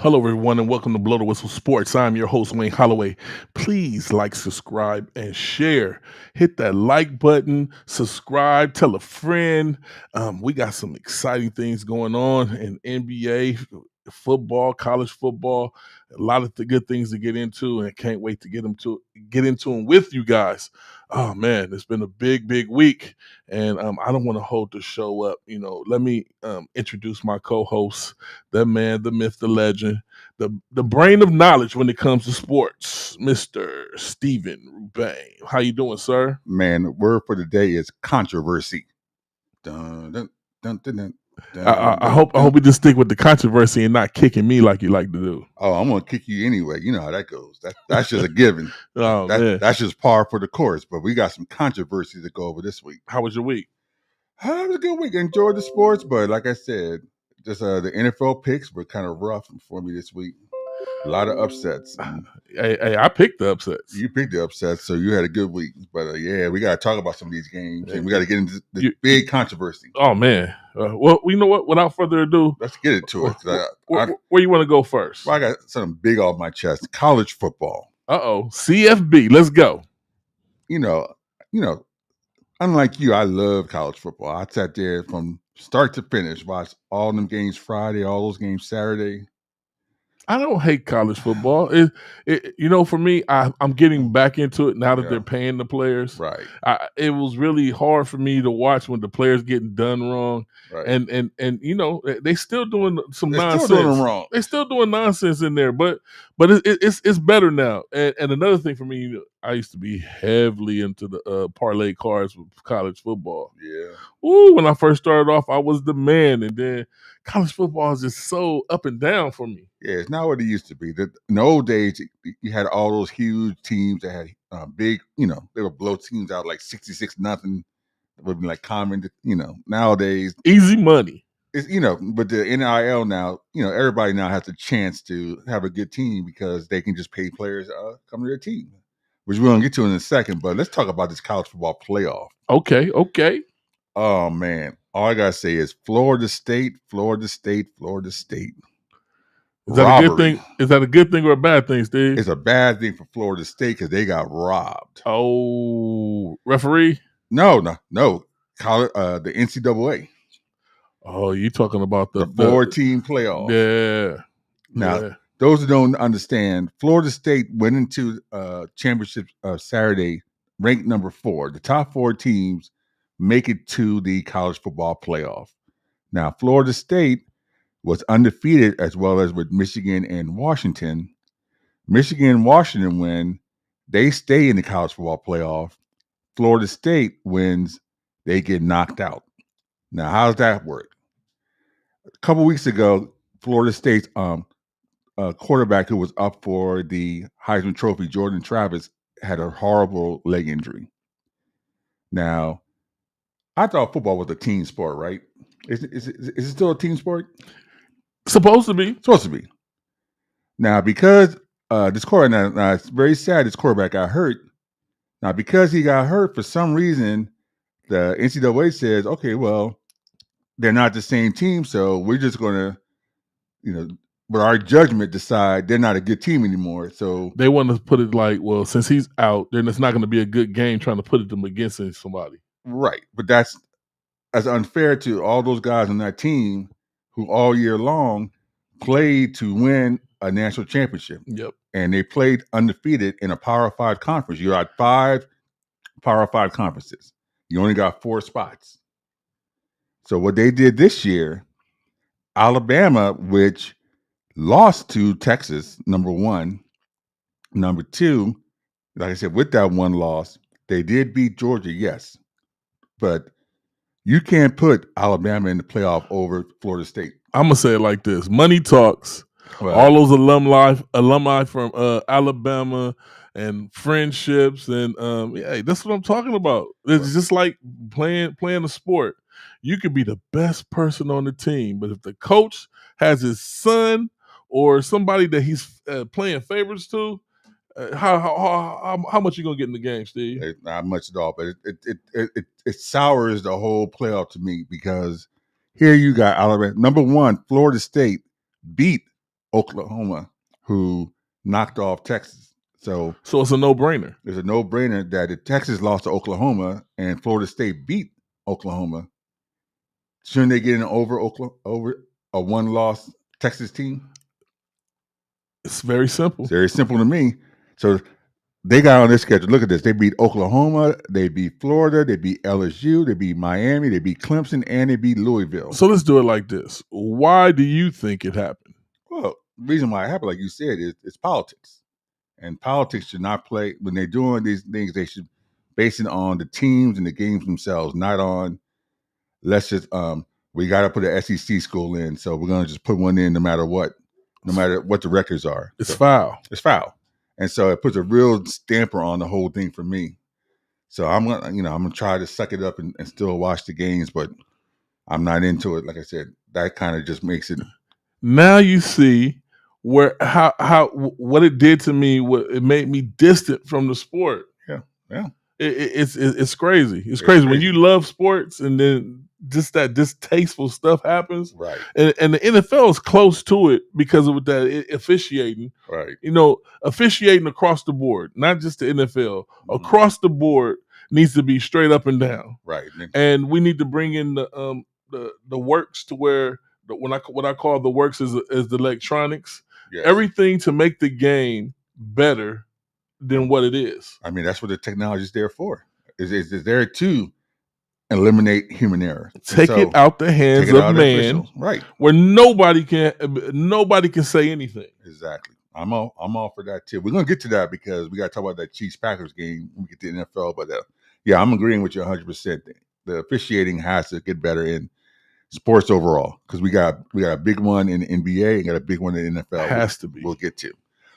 Hello, everyone, and welcome to Blow the Whistle Sports. I'm your host, Wayne Holloway. Please like, subscribe, and share. Hit that like button, subscribe, tell a friend. We got some exciting things going on in NBA, football, college football. A lot of the good things to get into, and can't wait to get into them with you guys. Oh man, it's been a big week, and I don't want to hold the show up. Let me introduce my co-host, the man, the myth, the legend, the brain of knowledge when it comes to sports, Mr. Steven Rubain. How you doing, sir? Man, the word for the day is controversy. Dun, dun, dun, dun, dun, I hope we just stick with the controversy and not kicking me like you like to do. Oh, I'm gonna kick you anyway. You know how that goes. That's just a given. Man, that's just par for the course. But we got some controversy to go over this week. How was your week? It was a good week. Enjoyed the sports, but like I said, just the NFL picks were kind of rough for me this week. A lot of upsets. Hey, I picked the upsets. You picked the upsets, so you had a good week. But yeah, we got to talk about some of these games, and we got to get into the big controversy. Oh man! Well, you know what? Without further ado, let's get into it. Where you want to go first? Well, I got something big off my chest. College football. CFB. Let's go. You know. Unlike you, I love college football. I sat there from start to finish, watched all them games Friday, all those games Saturday. I don't hate college football. For me, I'm getting back into it now that they're paying the players. Right. It was really hard for me to watch when the players getting done wrong. Right. And they still doing some They're nonsense. Still doing them wrong. They're still doing nonsense in there, but it's better now. And another thing for me, I used to be heavily into the parlay cards with college football. Yeah. Ooh, when I first started off, I was the man, and then college football is just so up and down for me. Yeah, it's not what it used to be. In the old days, you had all those huge teams that had big, they would blow teams out like 66-0. It would be like common, nowadays. Easy money. It's, but the NIL now, everybody now has a chance to have a good team because they can just pay players come to their team, which we're going to get to in a second. But let's talk about this college football playoff. Okay. Oh, man. All I got to say is Florida State. Is that a good thing? Is that a good thing or a bad thing, Steve? It's a bad thing for Florida State because they got robbed. Oh, referee? No. College, the NCAA. Oh, you talking about the 4-team playoff? Yeah. Now, those who don't understand, Florida State went into championship Saturday ranked number 4. The top 4 teams make it to the college football playoff. Now, Florida State was undefeated as well as with Michigan and Washington. Michigan and Washington win, they stay in the college football playoff. Florida State wins, they get knocked out. Now, how does that work? A couple weeks ago, Florida State's quarterback who was up for the Heisman Trophy, Jordan Travis, had a horrible leg injury. Now, I thought football was a team sport, right? Is it still a team sport? Supposed to be. Now, because this quarterback, now it's very sad this quarterback got hurt. Now, because he got hurt, for some reason, the NCAA says, okay, well, they're not the same team, so we're just going to, with our judgment, decide they're not a good team anymore. So they want to put it like, well, since he's out, then it's not going to be a good game trying to put them against somebody. Right. But that's unfair to all those guys on that team who all year long played to win a national championship. Yep. And they played undefeated in a Power 5 conference. You had 5 Power 5 conferences. You only got 4 spots. So what they did this year, Alabama, which lost to Texas, number 1. Number 2, like I said, with that one loss, they did beat Georgia, yes. But you can't put Alabama in the playoff over Florida State. I'm going to say it like this. Money talks. Well, all those alumni from Alabama and friendships and that's what I'm talking about. It's just like playing a sport. You could be the best person on the team, but if the coach has his son or somebody that he's playing favorites to, how much you gonna get in the game, Steve? Not much at all, but it sours the whole playoff to me because here you got Alabama. Number 1, Florida State beat Oklahoma, who knocked off Texas. So it's a no-brainer. There's a no-brainer that if Texas lost to Oklahoma and Florida State beat Oklahoma, shouldn't they get an over a one-loss Texas team? It's very simple. It's very simple to me. So they got on their schedule. Look at this. They beat Oklahoma. They beat Florida. They beat LSU. They beat Miami. They beat Clemson. And they beat Louisville. So let's do it like this. Why do you think it happened? Well, the reason why it happened, like you said, is it's politics. And politics should not play. When they're doing these things, they should base it on the teams and the games themselves, not on, let's just, we got to put an SEC school in. So we're going to just put one in no matter what the records are. It's so, foul. It's foul. And so it puts a real stamper on the whole thing for me. So I'm gonna try to suck it up and still watch the games, but I'm not into it. Like I said, that kind of just makes it. Now you see how what it did to me. What it made me distant from the sport. Yeah. It's crazy. It's crazy when you love sports and then just that distasteful stuff happens. Right. And the NFL is close to it because of that officiating. Right. Officiating across the board, not just the NFL, across the board needs to be straight up and down. Right. And we need to bring in the works to where what I call the works is the electronics. Yes. Everything to make the game better than what it is. I mean, that's what the technology is there for. Is there to eliminate human error. Take it out the hands of man, right? Where nobody can say anything. Exactly. I'm all for that too. We're gonna get to that because we got to talk about that Chiefs Packers game when we get to the NFL. But yeah, I'm agreeing with you 100%. The officiating has to get better in sports overall because we got a big one in the NBA and got a big one in the NFL. Has to be. We'll get to.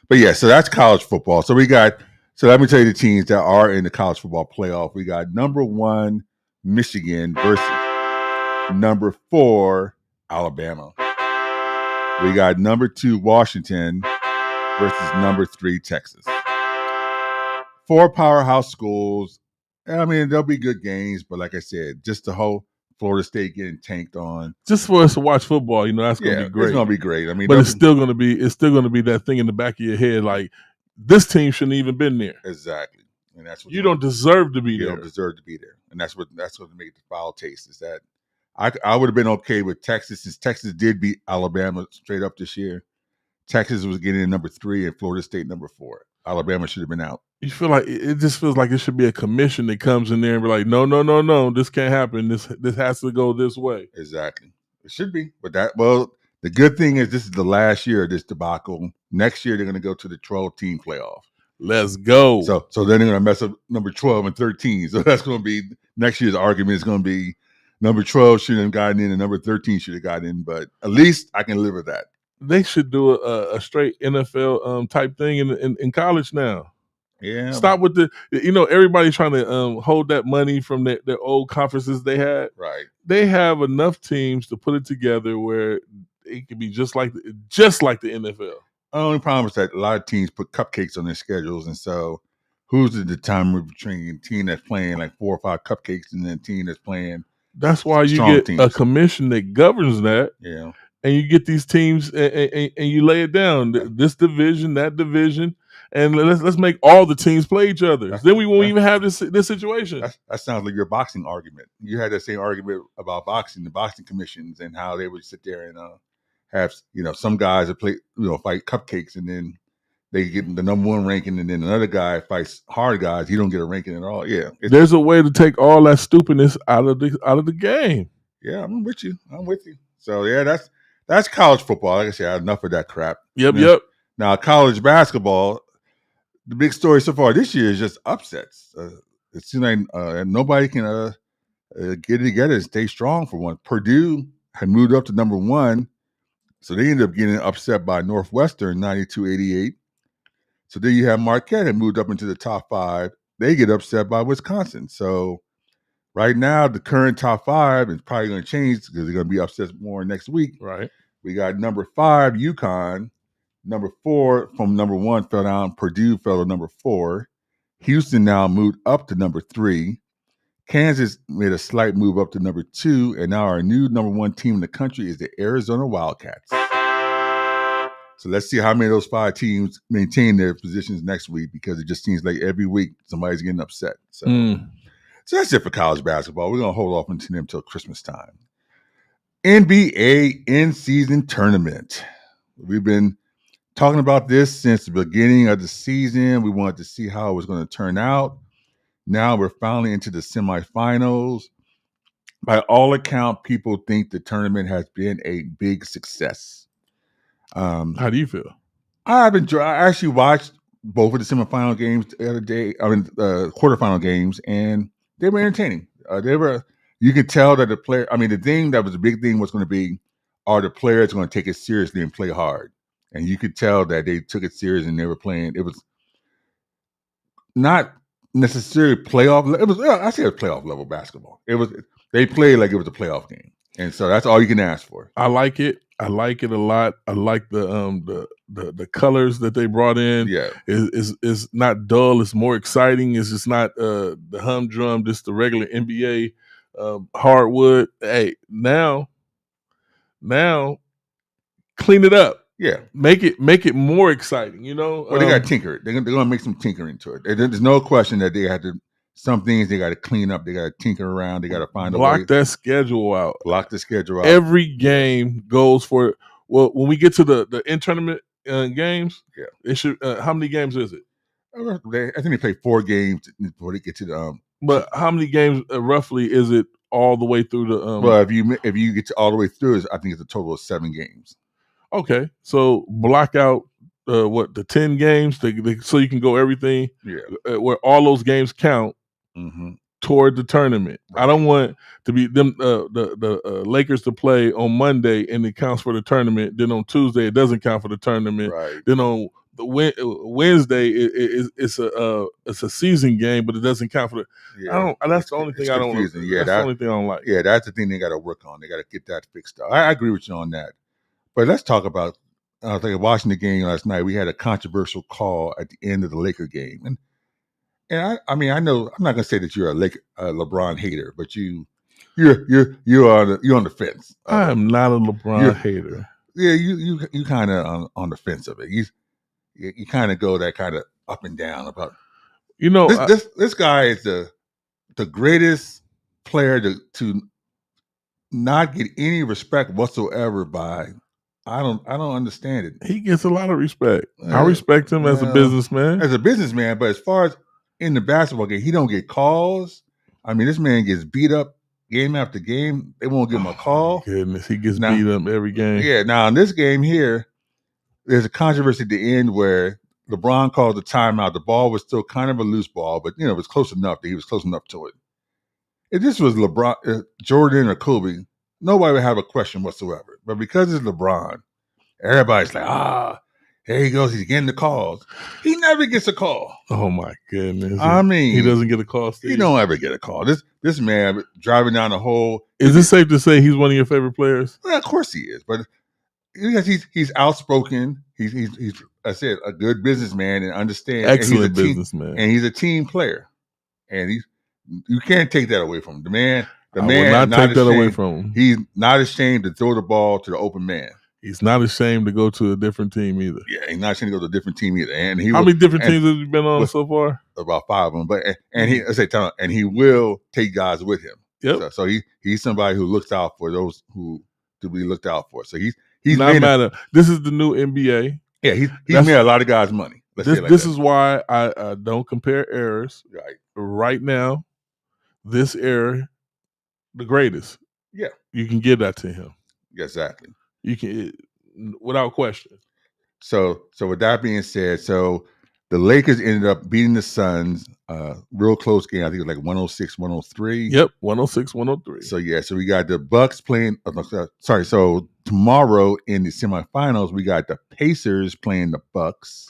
But yeah, so that's college football. So let me tell you the teams that are in the college football playoff. We got number 1 Michigan versus number 4 Alabama. We got number 2 Washington versus number 3 Texas. 4 powerhouse schools. I mean, there'll be good games, but like I said, just the whole Florida State getting tanked on. Just for us to watch football, that's going to be great. It's going to be great. I mean, but it's still going to be that thing in the back of your head, like this team shouldn't even been there. Exactly, and that's what you don't deserve to be there. You don't deserve to be there, and that's what makes the foul taste. Is that I would have been okay with Texas since Texas did beat Alabama straight up this year. Texas was getting in number 3 and Florida State number 4. Alabama should have been out. You feel like it just feels like it should be a commission that comes in there and be like, no, this can't happen. This has to go this way. Exactly. It should be. But the good thing is this is the last year of this debacle. Next year they're going to go to the 12-team playoff. Let's go. So then they're going to mess up number 12 and 13. So that's going to be next year's argument is going to be number 12 shouldn't have gotten in and number 13 should have gotten in. But at least I can live with that. They should do a straight NFL type thing in college now. Yeah. Stop with everybody's trying to hold that money from their old conferences they had. Right. They have enough teams to put it together where it could be just like the NFL. The only problem is that a lot of teams put cupcakes on their schedules, and so who's the determiner between a team that's playing like 4 or 5 cupcakes and then a team that's playing? That's why you get teams. A commission that governs that. Yeah. And you get these teams and you lay it down. This division, that division. And let's make all the teams play each other. Then we won't even have this situation. That sounds like your boxing argument. You had that same argument about boxing, the boxing commissions, and how they would sit there and have some guys that play fight cupcakes, and then they get the number 1 ranking, and then another guy fights hard guys. He don't get a ranking at all. Yeah, there's a way to take all that stupidness out of the game. Yeah, I'm with you. So yeah, that's college football. Like I said, enough of that crap. Yep. Now college basketball. The big story so far this year is just upsets. It seems like nobody can get it together and stay strong for one. Purdue had moved up to number 1, so they ended up getting upset by Northwestern 92-88. So then you have Marquette had moved up into the top 5. They get upset by Wisconsin. So right now, the current top 5 is probably going to change because they're going to be upset more next week. Right. We got number 5, UConn. Number 4 from number 1 fell down. Purdue fell to number 4. Houston now moved up to number 3. Kansas made a slight move up to number 2. And now our new number 1 team in the country is the Arizona Wildcats. So let's see how many of those 5 teams maintain their positions next week, because it just seems like every week somebody's getting upset. So that's it for college basketball. We're going to hold off until Christmas time. NBA in-season tournament. We've been talking about this since the beginning of the season. We wanted to see how it was going to turn out. Now we're finally into the semifinals. By all accounts, people think the tournament has been a big success. How do you feel? I actually watched both of the semifinal games the other day. Quarterfinal games, and they were entertaining. You could tell that the player. The thing that was the big thing was going to be, are the players going to take it seriously and play hard? And you could tell that they took it serious and they were playing. It was not necessarily playoff. It was I say it was playoff level basketball. They played like it was a playoff game, and so that's all you can ask for. I like it. I like it a lot. I like the colors that they brought in. Yeah, is not dull. It's more exciting. It's just not the humdrum, just the regular NBA hardwood. Hey, now clean it up. Yeah, make it more exciting. Well, they got to tinker it. They're going to make some tinkering to it. There's no question that they had to. Some things they got to clean up. They got to tinker around. They got to find a way. Block that schedule out. Block the schedule out. Every game goes for. Well, when we get to the in-tournament games, yeah, it should. How many games is it? I think they play 4 games before they get to the. But how many games roughly is it all the way through the? Well, if you get to all the way through, I think it's a total of 7 games. Okay, so block out the 10 games so you can go everything. Yeah, where all those games count toward the tournament. Right. I don't want to be them the Lakers to play on Monday and it counts for the tournament. Then on Tuesday it doesn't count for the tournament. Right. Then on the Wednesday it's a season game, but it doesn't count for the. Yeah. That's the only thing I don't. Yeah, that's the only thing I don't like. Yeah, that's the thing they got to work on. They got to get that fixed up. I agree with you on that. But let's talk about. I was watching the game last night. We had a controversial call at the end of the Laker game, and I know I'm not gonna say that you're a LeBron hater, but you're on the fence. I am not a LeBron hater. Yeah, you kind of on the fence of it. You kind of go that kind of up and down about. This guy is the greatest player to not get any respect whatsoever by. I don't understand it. He gets a lot of respect. I respect him as a businessman. But as far as in the basketball game, he don't get calls. This man gets beat up game after game. They won't give him a call. Goodness, he gets beat up every game. Yeah. Now in this game here, there's a controversy at the end where LeBron called the timeout. The ball was still kind of a loose ball, but it was close enough that he was close enough to it. If this was LeBron, Jordan, or Kobe, nobody would have a question whatsoever. But because it's LeBron, everybody's like, there he goes. He's getting the calls. He never gets a call. Oh my goodness! He doesn't get a call. Steve. He don't ever get a call. This man driving down the hole. Is it safe to say he's one of your favorite players? Well, of course he is, but he's outspoken. He's I said a good businessman and understands. Excellent businessman, and he's a team player. And you can't take that away from him. The man will not take that away from him. He's not ashamed to throw the ball to the open man. He's not ashamed to go to a different team either. Yeah, he's not ashamed to go to a different team either. And how many different teams have you been on so far? About 5 of them. But he will take guys with him. Yep. So he's somebody who looks out for those who to be looked out for. So he's not matter. This is the new NBA. Yeah, he's made a lot of guys money. This is why I don't compare eras. Right now, this era, the greatest. Yeah, you can give that to him. Exactly. You can, without question. So with that being said, so the Lakers ended up beating the Suns, real close game. I think it was like 106-103. Yep, 106-103. So we got the Bucks playing. So tomorrow in the semifinals, we got the Pacers playing the Bucks,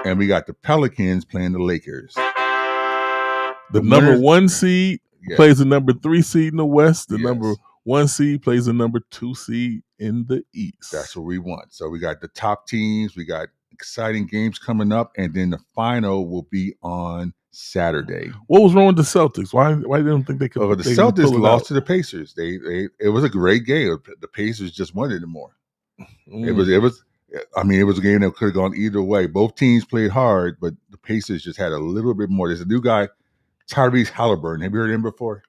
and we got the Pelicans playing the Lakers. The number 1 seed plays the number 3 seed in the West. The number 1 seed plays the number 2 seed in the East. That's what we want. So we got the top teams. We got exciting games coming up, and then the final will be on Saturday. What was wrong with the Celtics? Why didn't think they could? The Celtics lost to the Pacers. It was a great game. The Pacers just wanted it more. It was I mean, it was a game that could have gone either way. Both teams played hard, but the Pacers just had a little bit more. There's a new guy, Tyrese Halliburton. Have you heard of him before?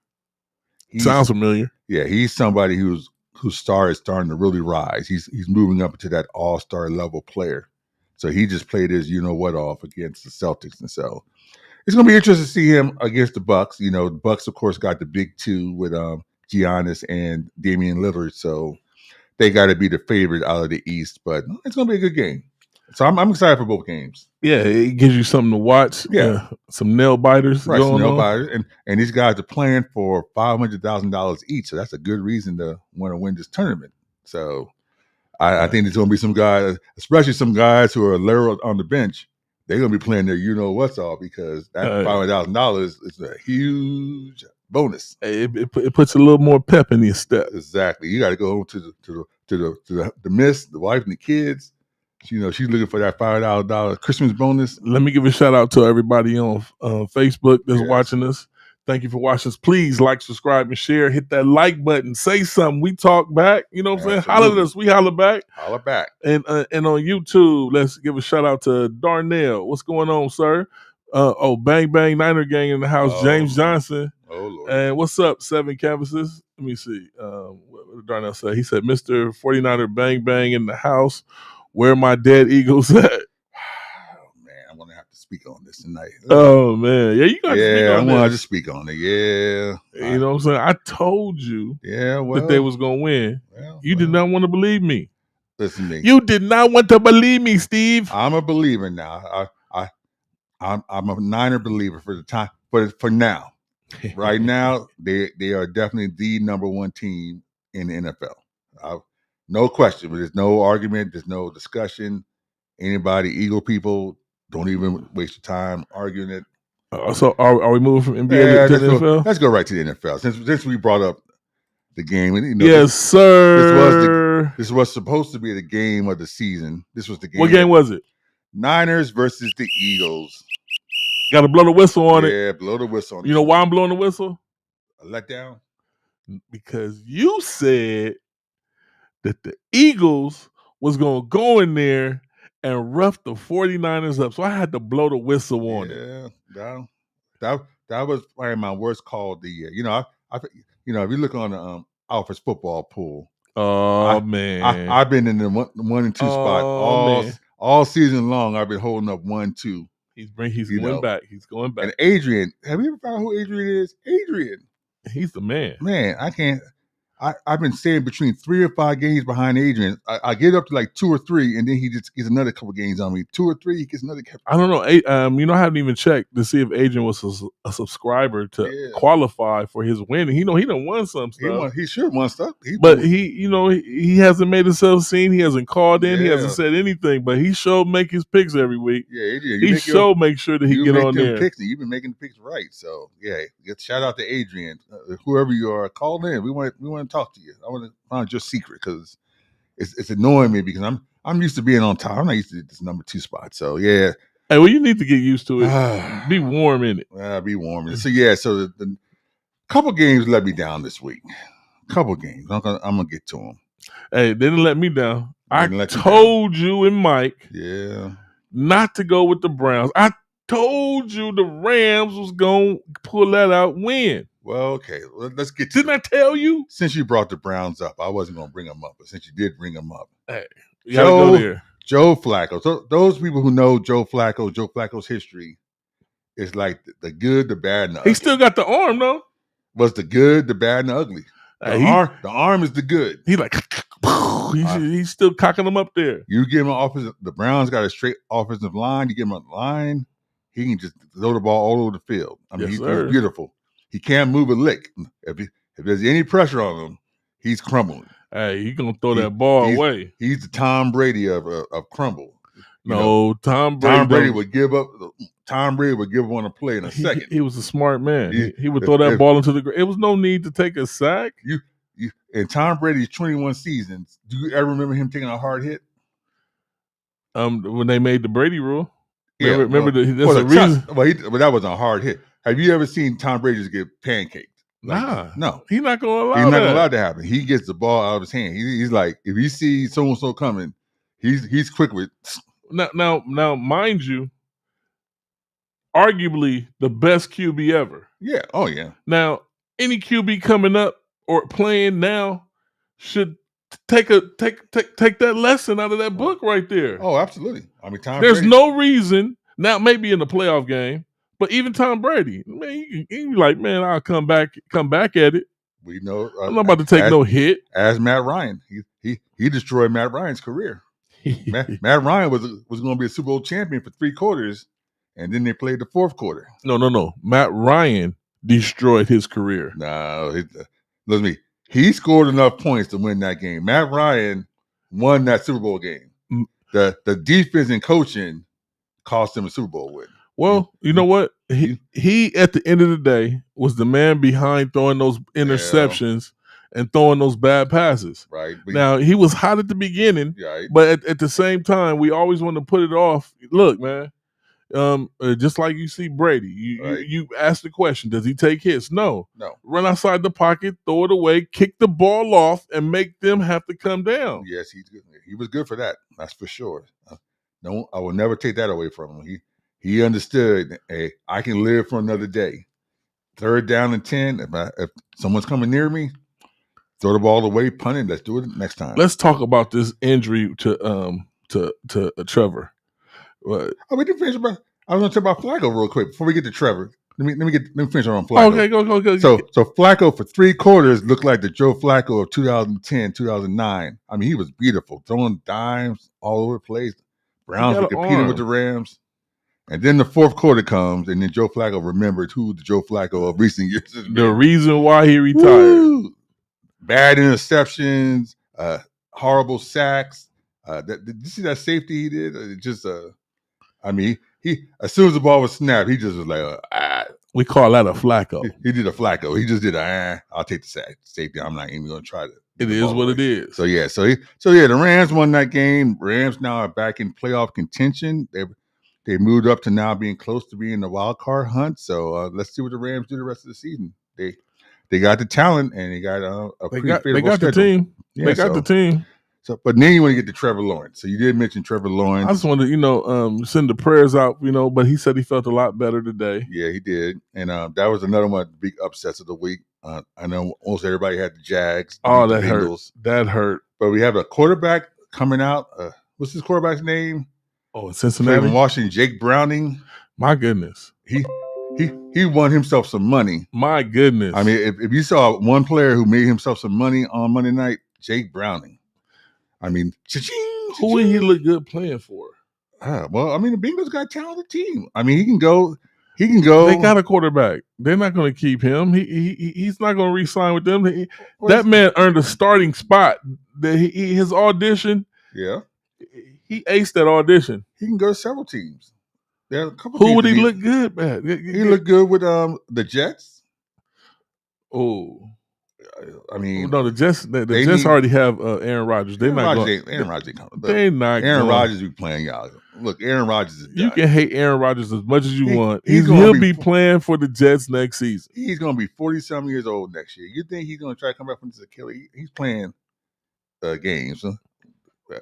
Sounds familiar. Yeah, he's somebody whose star is starting to really rise. He's moving up to that all-star level player. So he just played his off against the Celtics, and so it's going to be interesting to see him against the Bucks. The Bucks, of course, got the big two with Giannis and Damian Lillard, so they got to be the favorite out of the East. But it's going to be a good game. So I'm excited for both games. Yeah, it gives you something to watch. Yeah, some nail biters right, going some nail on. biters, and these guys are playing for $500,000 each. So that's a good reason to want to win this tournament. So I think there's going to be some guys, especially some guys who are later on the bench. They're going to be playing their what's all because that $500,000 is a huge bonus. It puts a little more pep in your step. Exactly. You got to go home to the miss, the wife, and the kids. She's looking for that $5,000 Christmas bonus. Let me give a shout out to everybody on Facebook that's watching us. Thank you for watching us. Please like, subscribe, and share. Hit that like button. Say something. We talk back. You know what I'm saying? Holler at us. We holler back. Holler back. And on YouTube, let's give a shout out to Darnell. What's going on, sir? Bang Bang Niner Gang in the house. James Johnson. Oh, Lord. And what's up, 7 Canvases? Let me see. What did Darnell say? He said, Mr. 49er Bang Bang in the house. Where my dead Eagles at? Oh, man, I'm going to have to speak on this tonight. Oh, man. Yeah, you got to speak on it. Yeah, I'm going to just speak on it. Yeah. You know what I'm saying? I told you that they was going to win. You did not want to believe me. Listen to me. You did not want to believe me, Steve. I'm a believer now. I'm a Niner believer for the time, but for now. Right now, they are definitely the number one team in the NFL. No question, but there's no argument. There's no discussion. Anybody, Eagle people, don't even waste your time arguing it. So are we moving from NBA to the NFL? Let's go right to the NFL. Since we brought up the game. Yes, sir. This was supposed to be the game of the season. This was the game. What game was it? Niners versus the Eagles. Got to blow the whistle on it. Yeah, blow the whistle on it. You know why I'm blowing the whistle? A letdown? Because you said that the Eagles was going to go in there and rough the 49ers up. So I had to blow the whistle on it. Yeah, that was probably my worst call of the year. If you look on the Alpha's football pool. Oh, man. I've been in the 1 and 2 spot all season long. I've been holding up 1, 2. He's going back. He's going back. And Adrian, have you ever found out who Adrian is? Adrian. He's the man. Man, I can't. I've been staying between 3 or 5 games behind Adrian. I get up to like 2 or 3, and then he just gets another couple games on me. 2 or 3, he gets another couple. I don't know. I haven't even checked to see if Adrian was a subscriber to qualify for his win. He done won some stuff. He sure won stuff. He hasn't made himself seen. He hasn't called in. He hasn't said anything. But he sure make his picks every week. Yeah, Adrian. He make sure that he get on there. Picks, you've been making the picks right. So yeah, shout out to Adrian. Whoever you are, call in. We want to talk to you. I want to find your secret because it's annoying me because I'm used to being on top. I'm not used to this number 2 spot. So yeah. Hey, well, you need to get used to it. Be warm in it. Be warm in it. So yeah. So the couple games let me down this week. Couple games. I'm gonna get to them. Hey, they didn't let me down. I told you and Mike. Yeah. Not to go with the Browns. I told you the Rams was gonna pull that out win. Well, okay. Let's get to Didn't I tell you? Since you brought the Browns up, I wasn't going to bring them up, but since you did bring them up. Hey, you gotta go there. Joe Flacco. So those people who know Joe Flacco's history is like the good, the bad, and the ugly. He still got the arm, though. Was the good, the bad, and the ugly. The arm is the good. He like, he's still cocking them up there. You give him an offensive, the Browns got a straight offensive line. You give him a line, he can just throw the ball all over the field. I mean, he's beautiful. He can't move a lick. If there's any pressure on him, he's crumbling. Hey, he's gonna throw that ball away. He's the Tom Brady of crumble. Tom Brady would give up. Tom Brady would give up on a play in a second. He was a smart man. He would throw that ball into the ground. It was no need to take a sack. In Tom Brady's 21 seasons, do you ever remember him taking a hard hit? When they made the Brady rule. Yeah, remember that's the reason. But that wasn't a hard hit. Have you ever seen Tom Brady just get pancaked? No. He's not going to allow He's not going to allow that to happen. He gets the ball out of his hand. He's like, if he sees so-and-so coming, He's quick with. Now, mind you, arguably the best QB ever. Yeah. Oh yeah. Now, any QB coming up or playing now should take that lesson out of that book right there. Oh, absolutely. I mean, Tom There's Brady. no reason now. Maybe in the playoff game, but even Tom Brady, man, he be like, man, I'll come back at it. We know. I'm not about to take no hit. As Matt Ryan, he destroyed Matt Ryan's career. Matt Ryan was going to be a Super Bowl champion for 3 quarters, and then they played the 4th quarter. No. Matt Ryan destroyed his career. No, listen to me. He scored enough points to win that game. Matt Ryan won that Super Bowl game. The defense and coaching cost him a Super Bowl win. Well, you know what? He at the end of the day was the man behind throwing those interceptions and throwing those bad passes. Right. Now, he was hot at the beginning, but at the same time, we always want to put it off. Look, man, just like you see Brady, you ask the question, does he take hits? No. Run outside the pocket, throw it away, kick the ball off, and make them have to come down. Yes, he's good. He was good for that. That's for sure. No, I will never take that away from him. He understood, hey, I can live for another day. 3rd down and 10. If someone's coming near me, throw the ball away, punt it. Let's do it next time. Let's talk about this injury to Trevor. We didn't finish about. I was going to talk about Flacco real quick before we get to Trevor. Let me finish on Flacco. Okay, go. So Flacco for 3 quarters looked like the Joe Flacco of 2010, 2009. I mean, he was beautiful, throwing dimes all over the place. Browns were competing with the Rams. And then the 4th quarter comes, and then Joe Flacco remembered who the Joe Flacco of recent years is. The reason why he retired. Woo! Bad interceptions, horrible sacks. Did you see that safety he did? I mean, he as soon as the ball was snapped, he just was like, We call that a Flacco. He did a Flacco. He just did I'll take the safety. I'm not even going to try to. It is what it is. So the Rams won that game. Rams now are back in playoff contention. They moved up to now being close to being the wild card hunt. So let's see what the Rams do the rest of the season. They got the talent and they got they got the team. Yeah, they got the team. So, but then you want to get to Trevor Lawrence. So you did mention Trevor Lawrence. I just wanted to, send the prayers out, but he said he felt a lot better today. Yeah, he did. And that was another one of the big upsets of the week. I know almost everybody had the Jags. Oh, that hurt. That hurt. But we have a quarterback coming out. What's his quarterback's name? Oh, Cincinnati. From Washington, Jake Browning. My goodness. He won himself some money. My goodness. I mean, if you saw one player who made himself some money on Monday night, Jake Browning. I mean, who would he look good playing for? Well, I mean, the Bengals got a talented team. I mean, he can go. They got a quarterback. They're not going to keep him. He's not going to re-sign with them. That man earned a starting spot. His audition. Yeah, he aced that audition. He can go to several teams. There are a couple. Who would he look good at? He looked good with the Jets. Oh. I mean, no, the Jets already have Aaron Rodgers. They're not going. Aaron Rodgers. They're not. Aaron Rodgers be playing y'all. Look, Aaron Rodgers is. You can hate Aaron Rodgers as much as you want. He'll be playing for the Jets next season. He's going to be 40-some years old next year. You think he's going to try to come back from this Achilles? He's playing games.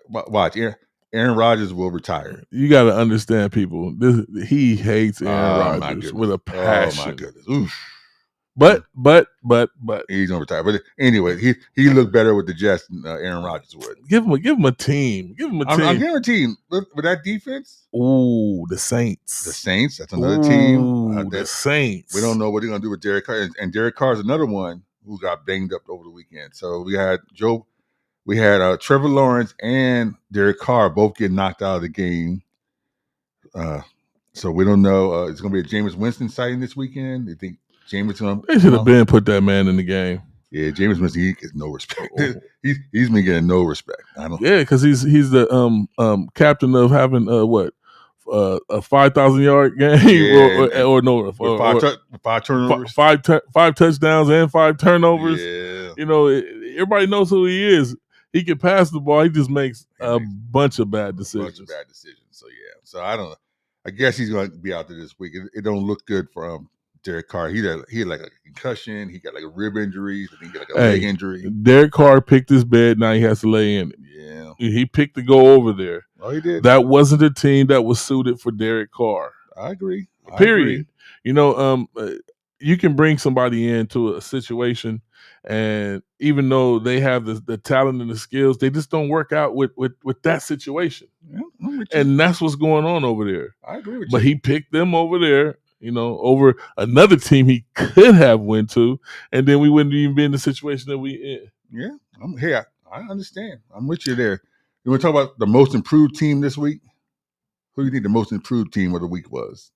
Watch, Aaron Rodgers will retire. You got to understand, people. He hates Aaron Rodgers with a passion. Oh my goodness. Oof. But he's gonna retire. But anyway, he looked better with the Jets than Aaron Rodgers would. Give him a team. I'm guaranteeing with that defense. Ooh, the Saints. The Saints. That's another team. The Saints. We don't know what they're gonna do with Derek Carr, and Derek Carr is another one who got banged up over the weekend. So we had Trevor Lawrence and Derek Carr both get knocked out of the game. So we don't know. It's gonna be a Jameis Winston sighting this weekend. They think. They should have been put that man in the game. Yeah, Jameis Winston, he gets no respect. He's been getting no respect. Because he's the captain of having a 5,000-yard game or no 5 turnovers, five touchdowns and 5 turnovers. Yeah, everybody knows who he is. He can pass the ball. He just makes a bunch of bad decisions. So I don't know. I guess he's going to be out there this week. It don't look good for Derek Carr. He had like a concussion. He got like a rib injury. I think he got like a leg injury. Derek Carr picked his bed. Now he has to lay in it. Yeah, He picked to go over there. Oh, he did. That wasn't a team that was suited for Derek Carr. I agree. Period. You know, you can bring somebody into a situation, and even though they have the talent and the skills, they just don't work out with that situation. Yeah, and that's what's going on over there. I agree with you. But he picked them over there, you know, over another team he could have went to, and then we wouldn't even be in the situation that we in. Yeah, I understand. I'm with you there. You want to talk about the most improved team this week? Who do you think the most improved team of the week was?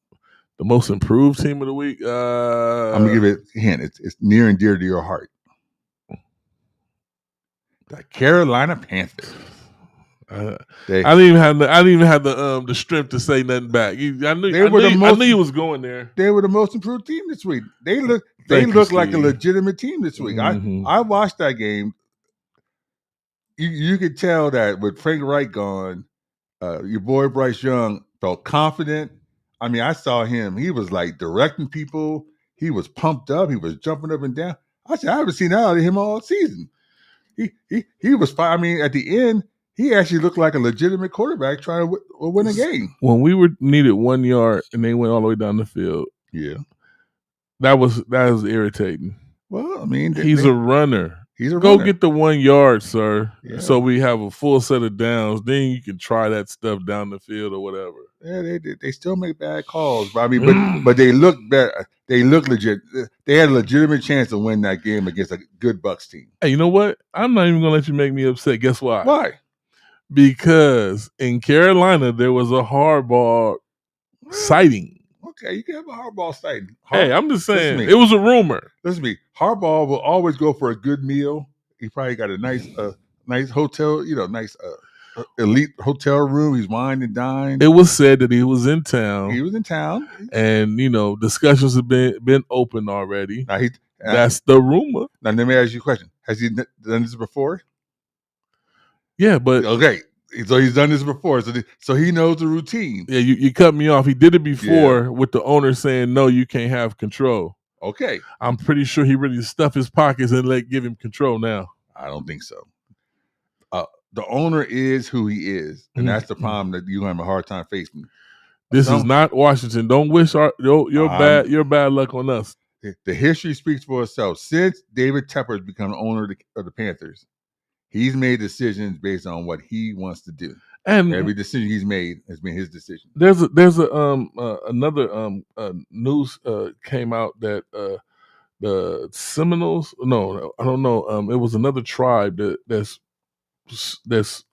The most improved team of the week? I'm gonna give it a hint. It's near and dear to your heart. The Carolina Panthers. I didn't even have the strength to say nothing back. I knew he was going there. They were the most improved team this week. They look like a legitimate team this week. Mm-hmm. I watched that game. You could tell that with Frank Reich gone, your boy Bryce Young felt confident. I mean, I saw him. He was like directing people. He was pumped up. He was jumping up and down. I said, I haven't seen that out of him all season. He was fine. I mean, at the end, he actually looked like a legitimate quarterback trying to win a game. When we needed 1 yard and they went all the way down the field, that was irritating. Well, I mean, he's a runner. He's a Go runner. get the 1 yard, sir. Yeah. So we have a full set of downs. Then you can try that stuff down the field or whatever. Yeah, they still make bad calls, but I mean, but they look better. They look legit. They had a legitimate chance to win that game against a good Bucs team. Hey, you know what? I'm not even gonna let you make me upset. Guess why? Why? Because in Carolina there was a hardball sighting. Okay, you can have a hardball sighting. Hey, I'm just saying it was a rumor. Listen to me. Harbaugh will always go for a good meal. He probably got a nice hotel, nice elite hotel room. He's wined and dined. It was said that he was in town. He was in town, and discussions have been open already. That's the rumor. Now let me ask you a question: has he done this before? Yeah, but okay. So he's done this before, so he knows the routine. Yeah, you cut me off. He did it before with the owner saying, no, you can't have control. Okay. I'm pretty sure he really stuffed his pockets and give him control now. I don't think so. The owner is who he is, and that's the problem that you have a hard time facing. This is not Washington. Don't wish your bad luck on us. The history speaks for itself. Since David Tepper has become the owner of the Panthers, he's made decisions based on what he wants to do, and every decision he's made has been his decision. There's another news came out that the Seminoles. No, I don't know. It was another tribe that's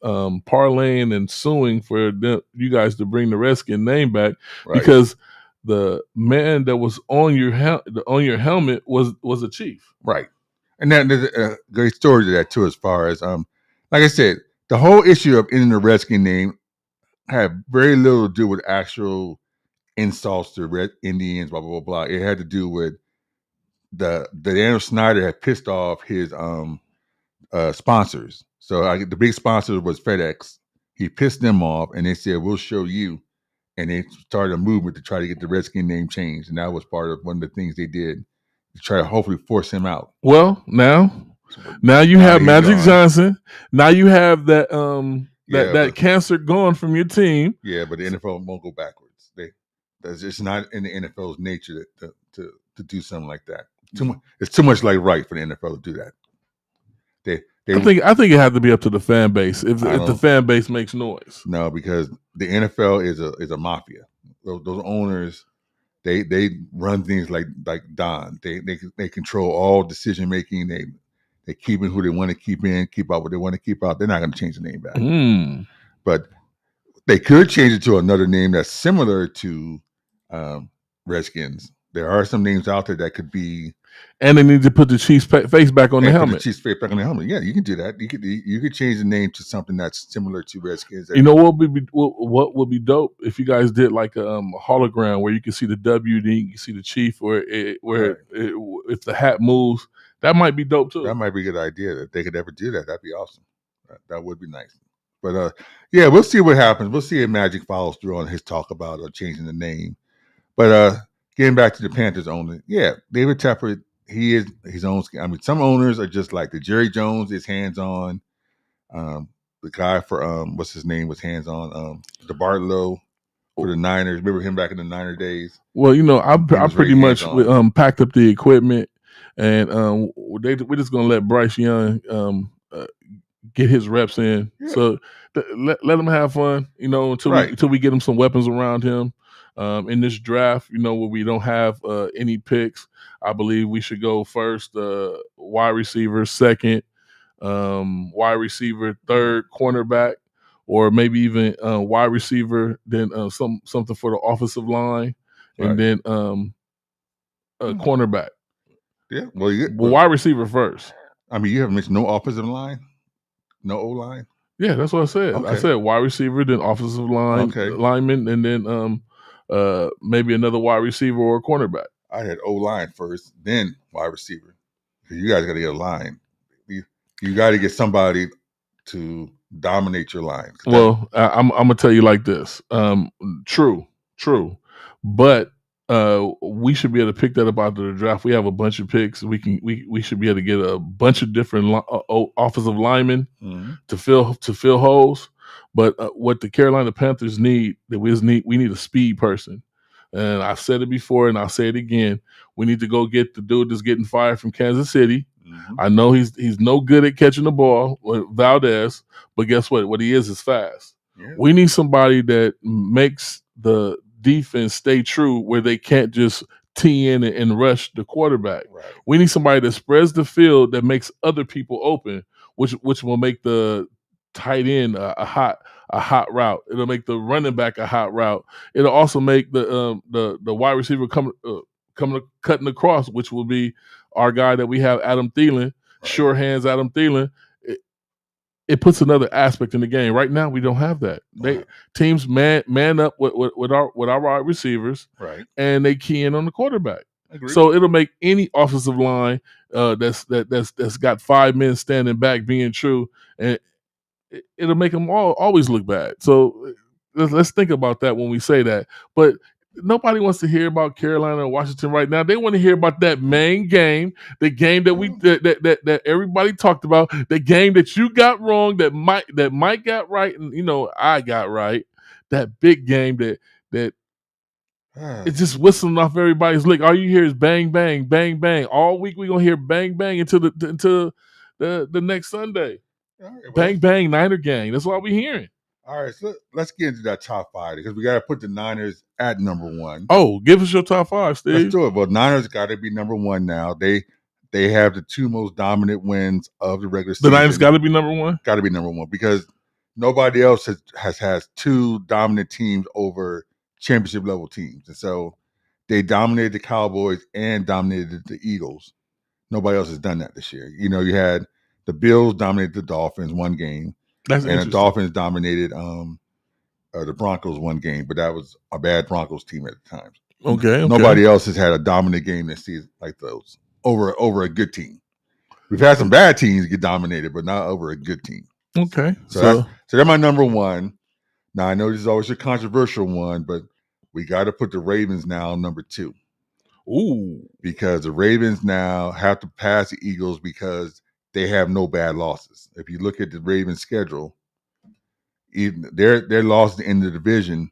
parlaying and suing for you guys to bring the Redskin name back because the man that was on your helmet was a chief, right? And then there's a great story to that too, as far as like I said, the whole issue of ending the Redskin name had very little to do with actual insults to Red Indians, blah blah blah blah. It had to do with the Daniel Snyder had pissed off his sponsors. So the big sponsor was FedEx. He pissed them off, and they said, "We'll show you." And they started a movement to try to get the Redskin name changed, and that was part of one of the things they did to try to hopefully force him out. Well, now you have Magic Johnson. Now you have that that cancer gone from your team. Yeah, but the NFL won't go backwards. That's just not in the NFL's nature to do something like that. It's too much like right for the NFL to do that. I think it had to be up to the fan base if the fan base makes noise. No, because the NFL is a mafia. Those owners, they run things like Don. They control all decision making. They keep in who they want to keep in, keep out what they want to keep out. They're not going to change the name back. But they could change it to another name that's similar to Redskins. There are some names out there that could be. And they need to put the Chiefs face back on the helmet. Put the Chiefs face back on the helmet. Yeah, you can do that. You could change the name to something that's similar to Redskins. You know what would be dope if you guys did like a hologram where you can see the W, then you can see the Chief, if the hat moves, that might be dope too. That might be a good idea. If they could ever do that, that'd be awesome. That would be nice. But yeah, we'll see what happens. We'll see if Magic follows through on his talk about changing the name. But getting back to the Panthers owner, yeah, David Tepper, he is his own. I mean, some owners are just like the Jerry Jones is hands on. The guy for what's his name was hands on. DeBartolo for the Niners. Remember him back in the Niner days? Well, I was very pretty much hands-on. packed up the equipment, and we're just gonna let Bryce Young get his reps in. Yeah. So let him have fun, until Right. we get him some weapons around him. In this draft, where we don't have any picks, I believe we should go first, wide receiver, second, wide receiver, third, cornerback, or maybe even wide receiver, then something for the offensive line, and Right. then cornerback. Yeah. Well, wide receiver first. I mean, you haven't mentioned no offensive line, no O line. Yeah, that's what I said. Okay. I said wide receiver, then offensive line, lineman, and then maybe another wide receiver or a cornerback. I had O line first, then wide receiver. You guys got to get a line. You got to get somebody to dominate your line. Well, I'm gonna tell you like this. True, but we should be able to pick that up after the draft. We have a bunch of picks. We should be able to get a bunch of different offensive linemen to fill holes. But what the Carolina Panthers need, we need a speed person. And I've said it before, and I'll say it again. We need to go get the dude that's getting fired from Kansas City. I know he's no good at catching the ball, Valdez, but guess what? What he is fast. Yeah. We need somebody that makes the defense stay true, where they can't just tee in and rush the quarterback. Right. We need somebody that spreads the field, that makes other people open, which will make the tight end a hot route. It'll make the running back a hot route. It'll also make the wide receiver cutting across, which will be our guy that we have, Adam Thielen, right. Sure hands Adam Thielen. It puts another aspect in the game. Right now, we don't have that. Teams man up with our wide receivers, right, and they key in on the quarterback. Agreed. So it'll make any offensive line that's got 5 men standing back being true, and it'll make them always look bad. So let's think about that when we say that. But nobody wants to hear about Carolina or Washington right now. They want to hear about that main game, the game that that everybody talked about, the game that you got wrong, that Mike got right, and I got right. That big game that it's just whistling off everybody's lick. All you hear is bang, bang, bang, bang. All week we're gonna hear bang, bang until the next Sunday. All right, bang, bang, Niner gang. That's what we're hearing. All right, so let's get into that top 5, because we got to put the Niners at number 1. Oh, give us your top 5, Steve. Let's do it. Well, Niners got to be number 1 now. They have the 2 most dominant wins of the regular season. The Niners got to be number 1? Got to be number 1, because nobody else has 2 dominant teams over championship level teams. And so they dominated the Cowboys and dominated the Eagles. Nobody else has done that this year. You had the Bills dominated the Dolphins 1 game. And the Dolphins dominated the Broncos 1 game, but that was a bad Broncos team at the time. Okay. Nobody else has had a dominant game this season like those over a good team. We've had some bad teams get dominated, but not over a good team. Okay. So they're my number 1. Now, I know this is always a controversial one, but we got to put the Ravens now number 2. Ooh. Because the Ravens now have to pass the Eagles because they have no bad losses. If you look at the Ravens' schedule, even their losses in the division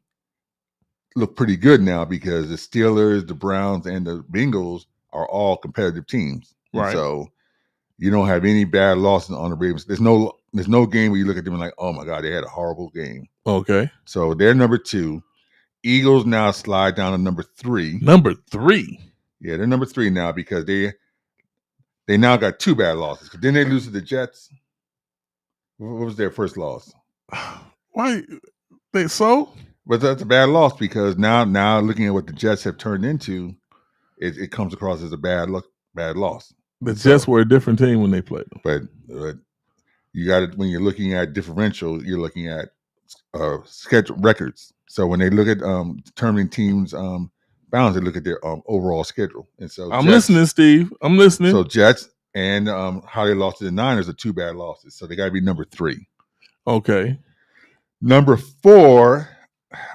look pretty good now, because the Steelers, the Browns, and the Bengals are all competitive teams. Right. So you don't have any bad losses on the Ravens. There's no game where you look at them and like, oh my God, they had a horrible game. Okay. So they're number 2. Eagles now slide down to number 3. Number 3? Yeah, they're number 3 now, because they now got 2 bad losses. Then they lose to the Jets. What was their first loss? Why? But that's a bad loss, because now looking at what the Jets have turned into, it comes across as a bad loss. The Jets were a different team when they played them. But you got it when you're looking at differential. You're looking at schedule records. So when they look at determining teams' balance, they look at their overall schedule. And so I'm listening, Steve. I'm listening. So Jets and how they lost to the Niners are 2 bad losses. So they got to be number 3. Okay. Number 4,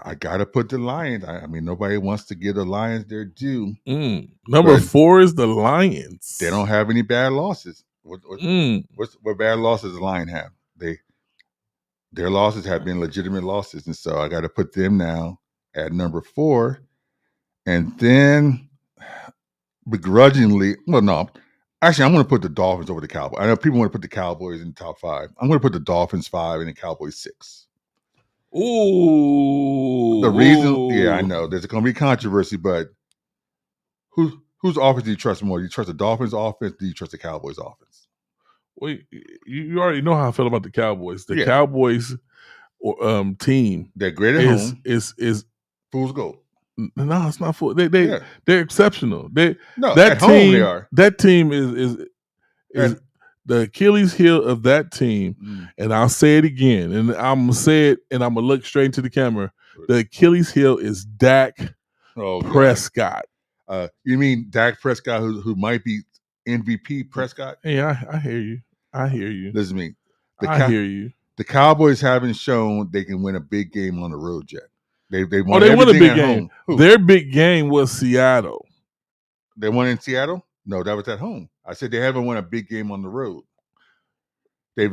I gotta put the Lions. I mean, nobody wants to give the Lions their due. Number But 4 is the Lions. they don't have any bad losses. What bad losses does the Lions have? Their losses have been legitimate losses, and so I got to put them now at number 4, and then begrudgingly, well, no, actually, I'm going to put the Dolphins over the Cowboys. I know people want to put the Cowboys in the top 5. I'm going to put the Dolphins 5 and the Cowboys 6. Ooh. The reason, yeah, I know there's going to be controversy, but whose offense do you trust more? Do you trust the Dolphins' offense? Do you trust the Cowboys' offense? Well, you already know how I feel about the Cowboys. The Yeah. Cowboys team, they're great at home. Is fool's gold. No, it's not full. They're exceptional. That at team, home they are. That team is the Achilles heel of that team. And I'll say it again, and I'm gonna say it, and I'm gonna look straight into the camera. The Achilles heel is Dak Prescott. You mean Dak Prescott, who might be MVP Prescott? Yeah, I hear you. I hear you. Listen to me. I hear you. The Cowboys haven't shown they can win a big game on the road yet. They won a big game. Their big game was Seattle. They won in Seattle? No, that was at home. I said they haven't won a big game on the road. They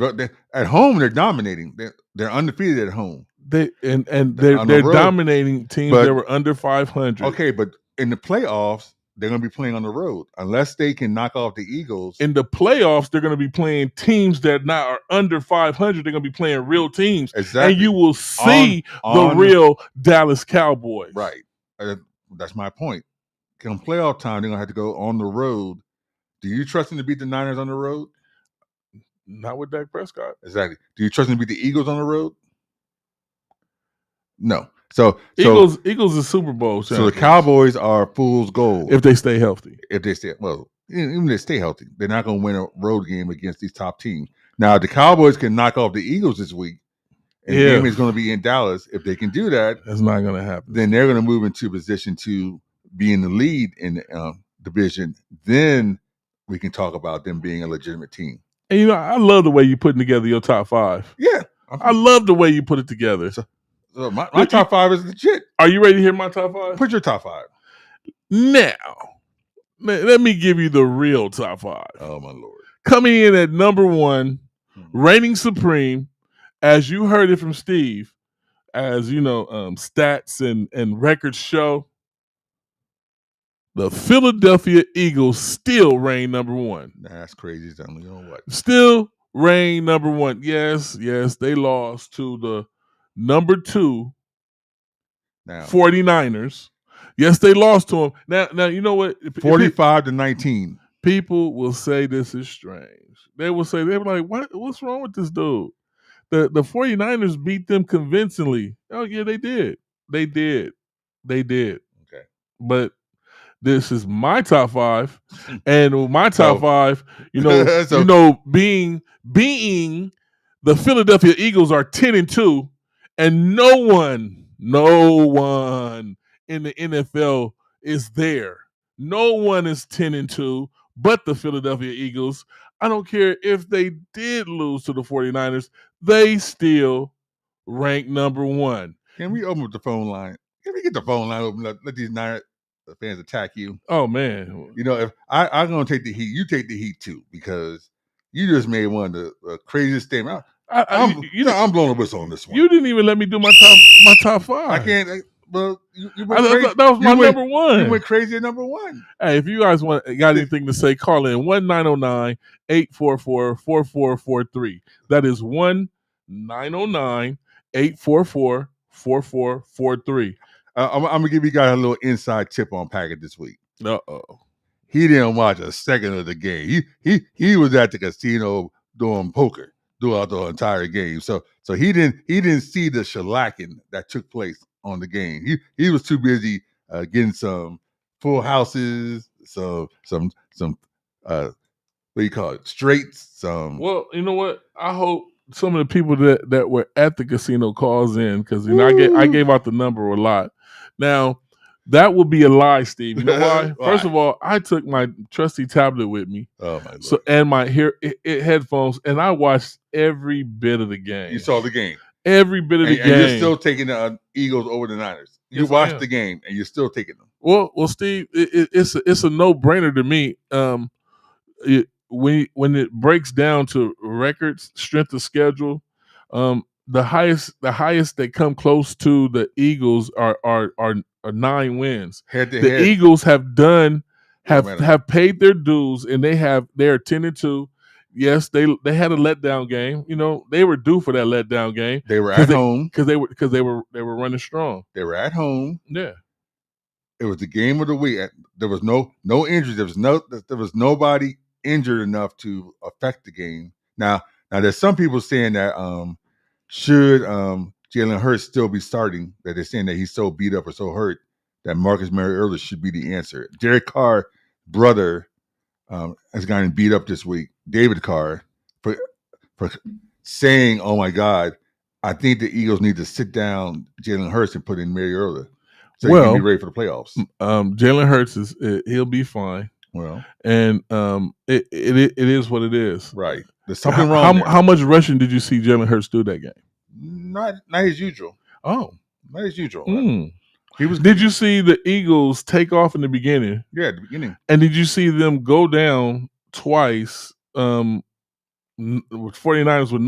at home they're dominating. They're undefeated at home. They're dominating teams that were under 500. Okay, but in the playoffs, they're going to be playing on the road unless they can knock off the Eagles. In the playoffs, they're going to be playing teams that now are under 500. They're going to be playing real teams. Exactly. And you will see the real Dallas Cowboys. Right. That's my point. Come playoff time, they're going to have to go on the road. Do you trust them to beat the Niners on the road? Not with Dak Prescott. Exactly. Do you trust them to beat the Eagles on the road? No. So Eagles is Super Bowl champions. So the Cowboys are fool's gold if they stay healthy. If they stay even if they stay healthy, they're not going to win a road game against these top teams. Now the Cowboys can knock off the Eagles this week, and the game is going to be in Dallas. If they can do that, that's not going to happen. Then they're going to move into position to be in the lead in the division. Then we can talk about them being a legitimate team. And I love the way you're putting together your top 5. Yeah, I love the way you put it together. So my top 5 is legit. Are you ready to hear my top 5? Put your top 5. Now, let me give you the real top 5. Oh, my Lord. Coming in at number 1, reigning supreme, as you heard it from Steve, as you know, stats and records show, the Philadelphia Eagles still reign number 1. That's crazy. You know what? Still reign number 1. Yes, they lost to the number 2 49ers. Yes, they lost to them. Now you know what? 45-19. People will say this is strange. They will say, they're like, what's wrong with this dude? The 49ers beat them convincingly. Oh, yeah, they did. They did. Okay. But this is my top 5. And my top 5, being the Philadelphia Eagles are 10-2, and no one in the NFL is there. No one is 10-2 but the Philadelphia Eagles. I don't care if they did lose to the 49ers, they still rank number 1. Can we open up the phone line? Can we get the phone line open up? Let these Niners fans attack you. Oh, man. If I'm going to take the heat, you take the heat too, because you just made one of the craziest statements. I'm blowing a whistle on this one. You didn't even let me do my top 5. I can't. Well, you went crazy. That was my number 1. You went crazy at number 1. Hey, if you guys got anything to say, call in 1-909-844-4443. That is 1-909-844-4443. I'm gonna give you guys a little inside tip on Packard this week. Uh-oh. He didn't watch a second of the game. He was at the casino doing poker throughout the entire game. So he didn't see the shellacking that took place on the game. He was too busy getting some full houses, some what do you call it, straights. Well, you know what? I hope some of the people that were at the casino calls in, because I gave out the number a lot. Now, that would be a lie, Steve. You know why? Why? First of all, I took my trusty tablet with me. Oh my Lord. And my headphones, and I watched every bit of the game. You saw the game. Every bit of the game. And you're still taking the Eagles over the Niners. You Yes, I watched am. the game, and you're still taking them. Well, Steve, it's a no-brainer to me. When it breaks down to records, strength of schedule, the highest that come close to the Eagles are 9 wins. Head to The head. Eagles have matter. have paid their dues, and they're 10-2. Yes, they had a letdown game. You know, they were due for that letdown game. They were at home. because they were running strong. They were at home. Yeah. It was the game of the week. There was no injuries. There was nobody injured enough to affect the game. Now there's some people saying that should Jalen Hurts still be starting, that they're saying that he's so beat up or so hurt that Marcus Mariota should be the answer. Derek Carr's brother has gotten beat up this week, David Carr, for saying, "Oh my God, I think the Eagles need to sit down Jalen Hurts and put in Mariota so he can be ready for the playoffs." Jalen Hurts he'll be fine. Well, and it is what it is. Right. There's something wrong. How much rushing did you see Jalen Hurts do that game? Not as usual. Oh, not as usual. He was. Did you see the Eagles take off in the beginning? Yeah, at the beginning. And did you see them go down twice? 49ers with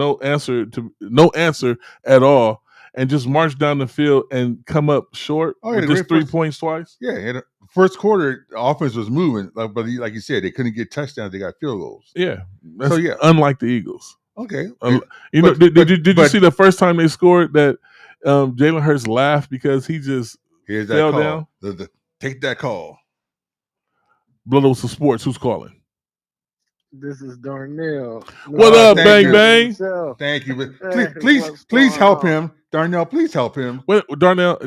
no answer at all, and just march down the field and come up short with just 3 points twice. Yeah, in the first quarter, the offense was moving, but like you said, they couldn't get touchdowns. They got field goals. Yeah, unlike the Eagles. Okay, did you see the first time they scored that Jalen Hurts laughed because he just fell down? Take that call. Blood Oats of Sports. Who's calling? This is Darnell. What up, Bang Bang? Thank you. Please help him. Darnell, please help him. Well, Darnell,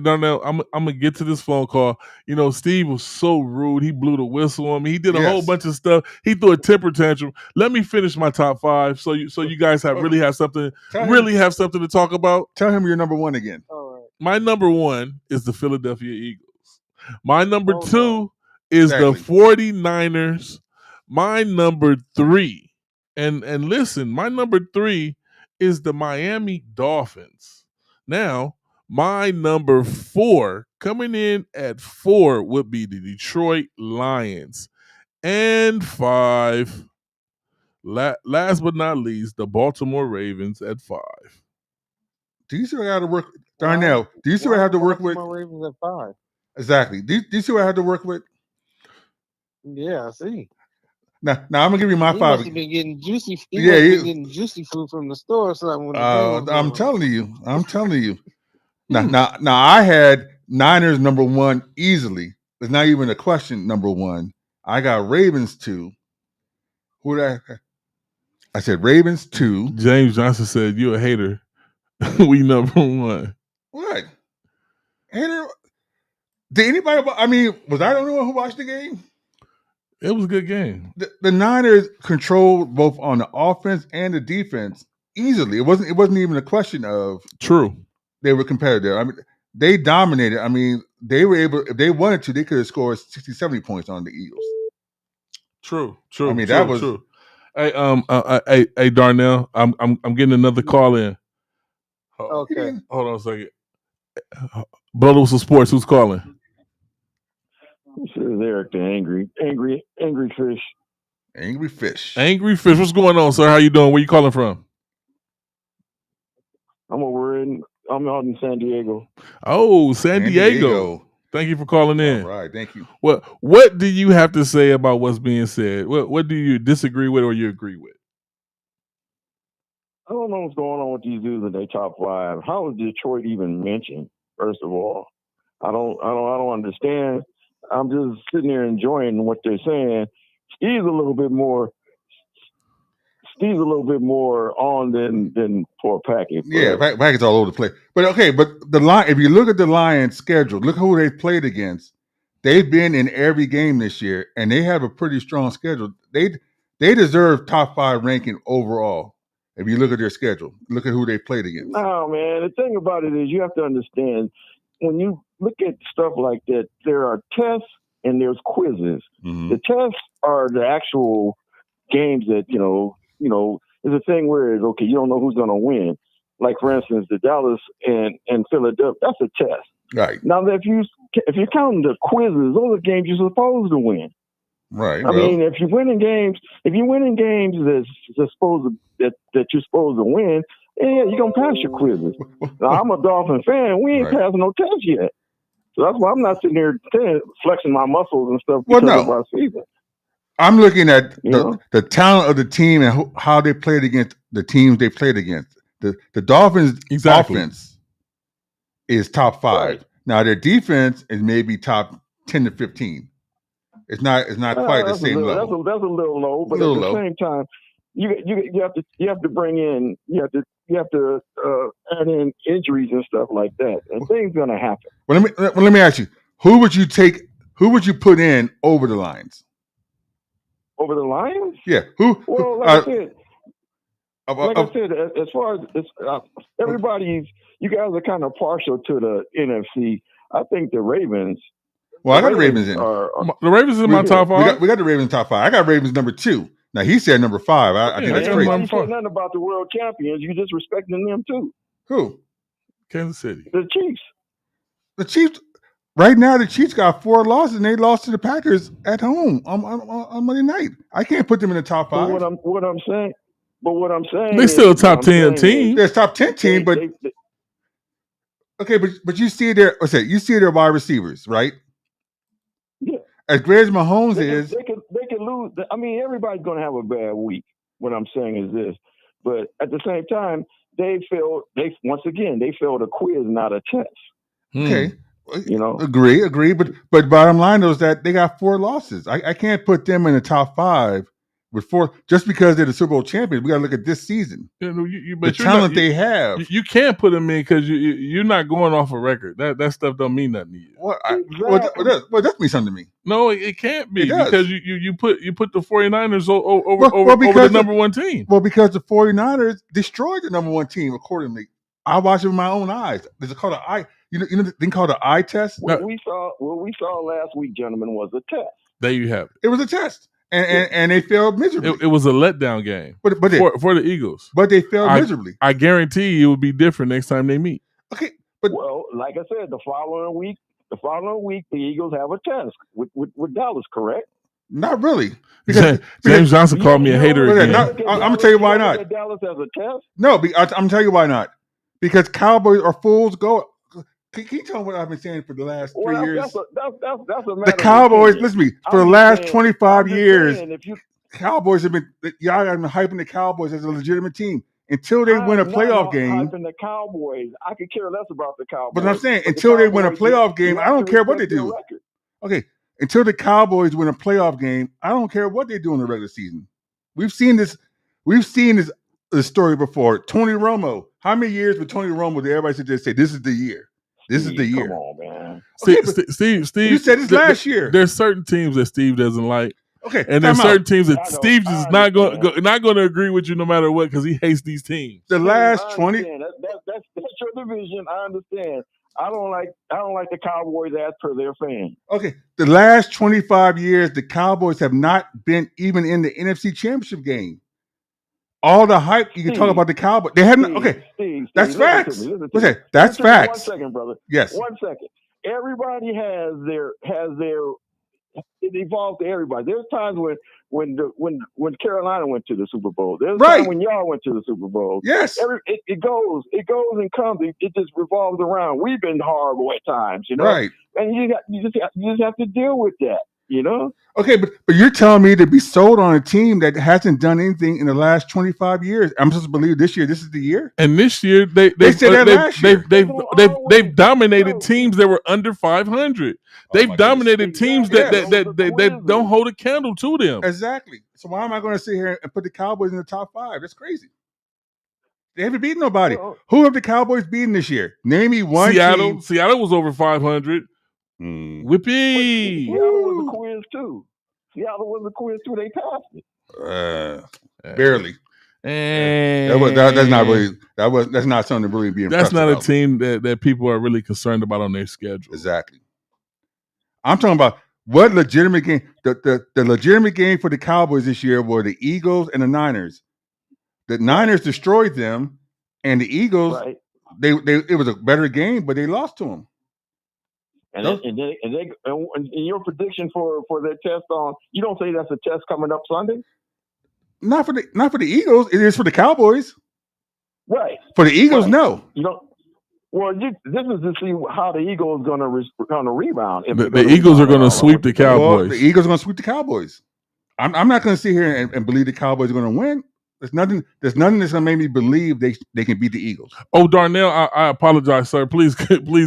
I'm gonna get to this phone call. You know, Steve was so rude. He blew the whistle on me. He did a whole bunch of stuff. He threw a temper tantrum. Let me finish my top 5 so you guys really have something to talk about. Tell him your number 1 again. All right. My number 1 is the Philadelphia Eagles. My number 2 is the 49ers. My number 3, and listen, my number 3 is the Miami Dolphins. Now, my number 4, coming in at 4, would be the Detroit Lions. And 5, last but not least, the Baltimore Ravens at 5. Do you see what I have to work, Darnell? Do you see what I have to work with? Baltimore Ravens at 5. Exactly. Do you see what I have to work with? Yeah, I see. Now I'm gonna give you my 5. Must have been getting juicy. Getting juicy food from the store or something. I'm telling you. Now I had Niners number 1 easily. There's not even a question. Number 1. I got Ravens 2. Who did I said Ravens 2. James Johnson said, "You a hater." We number 1. What? Hater? Did anybody? I mean, was I the only one who watched the game? It was a good game. The Niners controlled both on the offense and the defense easily. It wasn't even a question of true. They were competitive. I mean, they dominated. I mean, they were able, if they wanted to, they could have scored 60, 70 points on the Eagles. True. I mean, that was true. Hey, Darnell, I'm getting another call in. Okay. Hold on a second. Blood Oats of Sports, who's calling? This is Eric, the angry fish. Angry fish. Angry fish. What's going on, sir? How you doing? Where you calling from? I'm out in San Diego. Oh, San Diego. Thank you for calling in. All right, thank you. What do you have to say about what's being said? What do you disagree with or you agree with? I don't know what's going on with these dudes in their top 5. How is Detroit even mentioned? First of all, I don't understand. I'm just sitting there enjoying what they're saying. Steve's a little bit more on than for Packett. Yeah, Packett's all over the place. But okay, if you look at the Lions' schedule, look who they've played against. They've been in every game this year, and they have a pretty strong schedule. They deserve top 5 ranking overall. If you look at their schedule, look at who they played against. No, man. The thing about it is you have to understand when you look at stuff like that, there are tests and there's quizzes. Mm-hmm. The tests are the actual games that, it's a thing where it's okay, you don't know who's going to win. like for instance, the Dallas and Philadelphia, that's a test. Right. Now, if you're counting the quizzes, those are games you're supposed to win. Right. I mean, if you're winning games that you're supposed to win, yeah, you're gonna pass your quizzes. Now, I'm a Dolphin fan. We ain't passing no tests yet, so that's why I'm not sitting there flexing my muscles and stuff because of our season. I'm looking at the talent of the team and how they played against the teams they played against. The Dolphins' offense is top 5. Right. Now their defense is maybe top 10 to 15. It's not quite the same level. That's a little low, but at the same time, you have to bring in you have to add in injuries and stuff like that, and things gonna happen. Well, let me ask you: who would you put in over the Lions? Over the Lions? Yeah. Well, like I said, as far as everybody's, you guys are kind of partial to the NFC. I think the Ravens. Well, I got the Ravens in. The Ravens in my top 5. We got the Ravens top 5. I got Ravens number 2. Now he said number 5. I think that's crazy. You said nothing about the world champions. You just respecting them too. Who? Kansas City. The Chiefs. The Chiefs. Right now, the Chiefs got 4 losses, and they lost to the Packers at home on Monday night. I can't put them in the top 5. But what I'm saying, they still a top 10 team. They're a top 10 team, but okay, but you see their wide receivers, right? Yeah. As great as Mahomes is, they could lose. I mean, everybody's going to have a bad week. What I'm saying is this, but at the same time, they failed a quiz, not a test. Okay. Agree. But bottom line though is that they got 4 losses. I can't put them in the top 5 with 4 just because they're the Super Bowl champions. We got to look at this season. The talent they have. You can't put them in because you're not going off a record. That stuff don't mean nothing to you. Well, that means something to me. No, it can't be because you put the 49ers over the number 1 team. Well, because the 49ers destroyed the number 1 team accordingly. I watched it with my own eyes. Is it called an eye? You know, the thing called an eye test. What we saw last week, gentlemen, was a test. There you have it. It was a test, and they failed miserably. It was a letdown game, for the Eagles. But they failed miserably. I guarantee you it will be different next time they meet. Okay, well, like I said, the following week, the Eagles have a test with Dallas, correct? Not really. Because James Johnson called me a hater again. I'm gonna tell you why not. Dallas has a test. No, I'm gonna tell you why not. Because Cowboys are fools. Can you tell me what I've been saying for the last 3 years? That's a matter the Cowboys, listen to me, for the last 25 years, Cowboys have been, y'all have been hyping the Cowboys as a legitimate team until they win a playoff game. Hyping the Cowboys. I could care less about the Cowboys. But I'm saying, until they win a playoff game, I don't care what they do. Okay, until the Cowboys win a playoff game, I don't care what they do in the regular season. We've seen this story before. Tony Romo. How many years with Tony Romo did everybody just say, this is the year? This is the year. Come on, man. Okay, Steve, you said this last year. There's certain teams that Steve doesn't like. Okay, and there's certain teams that Steve is not going to agree with you no matter what because he hates these teams. The last 20. That's your division. I understand. I don't like the Cowboys as per their fans. Okay, the last 25 years, the Cowboys have not been even in the NFC Championship game. All the hype you can talk about the Cowboys, they haven't. Okay, that's facts. Okay, that's facts. 1 second, brother. Yes. 1 second. Everybody has their. It evolved to everybody. There's times when Carolina went to the Super Bowl. There's times when y'all went to the Super Bowl. Yes. It goes and comes. It just revolves around. We've been horrible at times, Right. And you just have to deal with that. Okay, but you're telling me to be sold on a team that hasn't done anything in the last 25 years. I'm supposed to believe this year, this is the year? And this year, they said that last year. They've dominated teams that were under 500. They've dominated teams that don't hold a candle to them. Exactly. So why am I going to sit here and put the Cowboys in the top 5? That's crazy. They haven't beaten nobody. Who have the Cowboys beaten this year? Name me one team. Seattle was over 500. Whippy! Seattle was a quiz too. They passed it. Barely. That's not something to really be impressed That's not about. A team that people are really concerned about on their schedule. Exactly. I'm talking about what legitimate game. The legitimate game for the Cowboys this year were the Eagles and the Niners. The Niners destroyed them, And the Eagles, right. it was a better game, but they lost to them. And your prediction for their test on, you don't say that's a test coming up Sunday? Not for the Eagles. It is for the Cowboys. Right. For the Eagles, no. You don't. Well, this is to see how the Eagles going to rebound. The Eagles are going to sweep the Cowboys. Well, the Eagles are going to sweep the Cowboys. I'm not going to sit here and believe the Cowboys are going to win. There's nothing that's going to make me believe they can beat the Eagles. Oh, Darnell, I apologize, sir. Please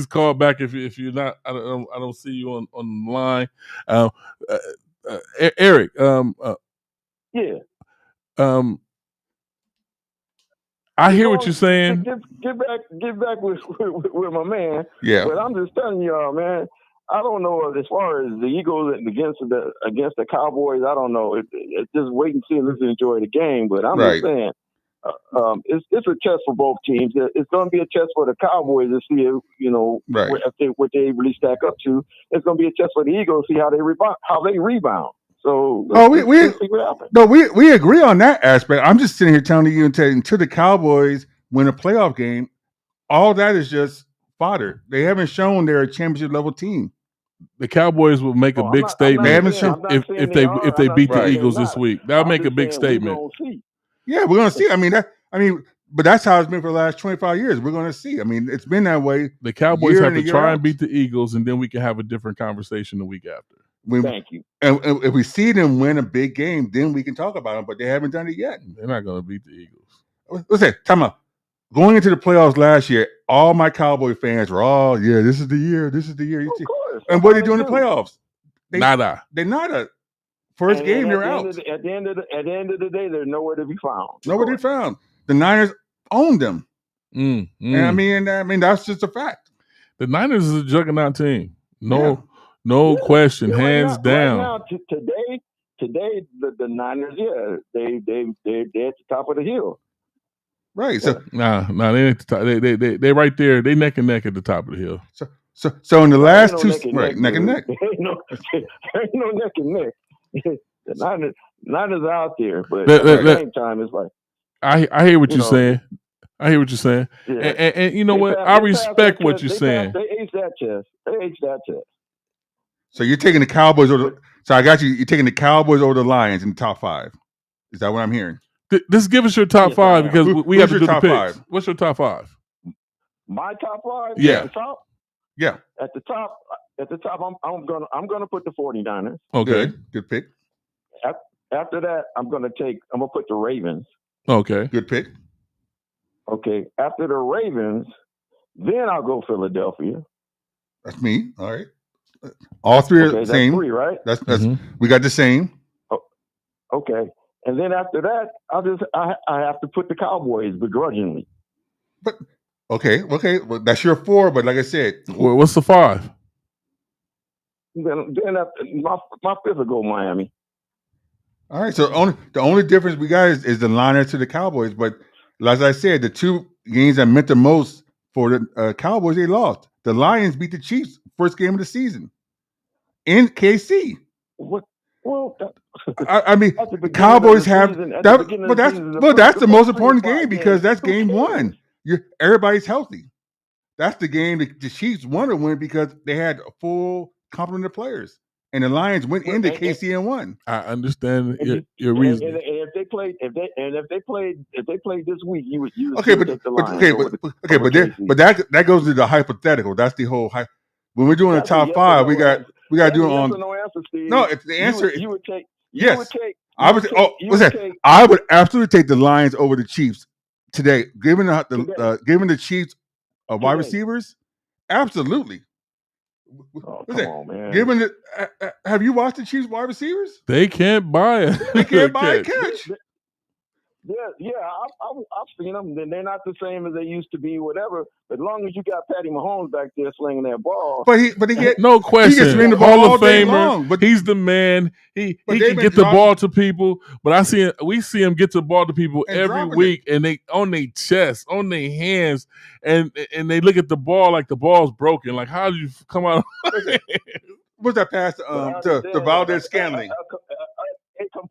call back if you're not. I don't see you on the line. Eric. Yeah. I hear what you're saying. Get back with my man. Yeah. But I'm just telling y'all, man. I don't know as far as the Eagles against the Cowboys. I don't know. It's just wait and see and let's enjoy the game. But I'm just saying, it's a test for both teams. It's going to be a test for the Cowboys to see what they really stack up to. It's going to be a test for the Eagles to see how they rebound. So we agree on that aspect. I'm just sitting here telling you until the Cowboys win a playoff game, all that is just fodder. They haven't shown they're a championship level team. The Cowboys will make a big statement if they beat the Eagles this week. That'll make a big statement. Yeah, we're gonna see. But that's how it's been for the last 25 years. We're gonna see. It's been that way. The Cowboys have to try and beat the Eagles, and then we can have a different conversation the week after. Thank you. And if we see them win a big game, then we can talk about them. But they haven't done it yet. They're not going to beat the Eagles. Listen, time out. Going into the playoffs last year, all my Cowboy fans were, this is the year. This is the year. Of course. And what are they doing in the playoffs? Nada. They're nada. First game, they're out. At the end of the day, they're nowhere to be found. Nowhere to be found. The Niners owned them. And that's just a fact. The Niners is a juggernaut team. No question, hands down. Right now, today, the Niners, they're at the top of the hill. Right. So nah, they ain't the top. They right there. They neck and neck at the top of the hill. So in the last two, neck and neck. There ain't no neck and neck. The Niners are out there, but at the same time, it's like I hear what you're saying. I hear what you're saying, and you know what? I respect what you're saying. They aced that test. So you're taking the Cowboys over. So I got you. You're taking the Cowboys over the Lions in the top 5. Is that what I'm hearing? Just give us your top 5 because we have to do the picks. 5? What's your top 5? My top 5. Yeah. At the top. Yeah. At the top. I'm gonna put the 49ers. Okay. Good pick. After that, I'm gonna put the Ravens. Okay. Good pick. Okay. After the Ravens, then I'll go Philadelphia. That's me. All right. All three are the same. That's 3, right? That's we got the same. Oh, okay. And then after that, I have to put the Cowboys begrudgingly. But okay. Well, that's your 4. But like I said, what's the 5? Then my 5th will go Miami. All right. So the only difference we got is the Niners to the Cowboys. But as I said, the 2 games that meant the most for the Cowboys, they lost. The Lions beat the Chiefs first game of the season in KC. What? Well, the Cowboys have that, but that's the most important game because that's game 1. Everybody's healthy. That's the game that the Chiefs want to win because they had a full complement of players, and the Lions went into KC and won. I understand your reason. And if they played this week, you would but that goes to the hypothetical. That's the whole when we're doing the top 5, we got to do it on. No answer, Steve. No, if the answer you would take. Yes, I would absolutely take the Lions over the Chiefs today. Given the Chiefs wide receivers, absolutely. Oh, come on, man. Given have you watched the Chiefs wide receivers? They can't buy it. They can't buy a catch. Yeah, I've seen them. They're not the same as they used to be, whatever. But as long as you got Patty Mahomes back there slinging that ball, but he get no question. He gets ring the ball Hall all of day Famer. long, but he's the man. He can get the ball to people. But we see him get the ball to people every week, and they on their chest, on their hands, and they look at the ball like the ball's broken. Like, how did you come out? What's that pass to Valdez Scantling?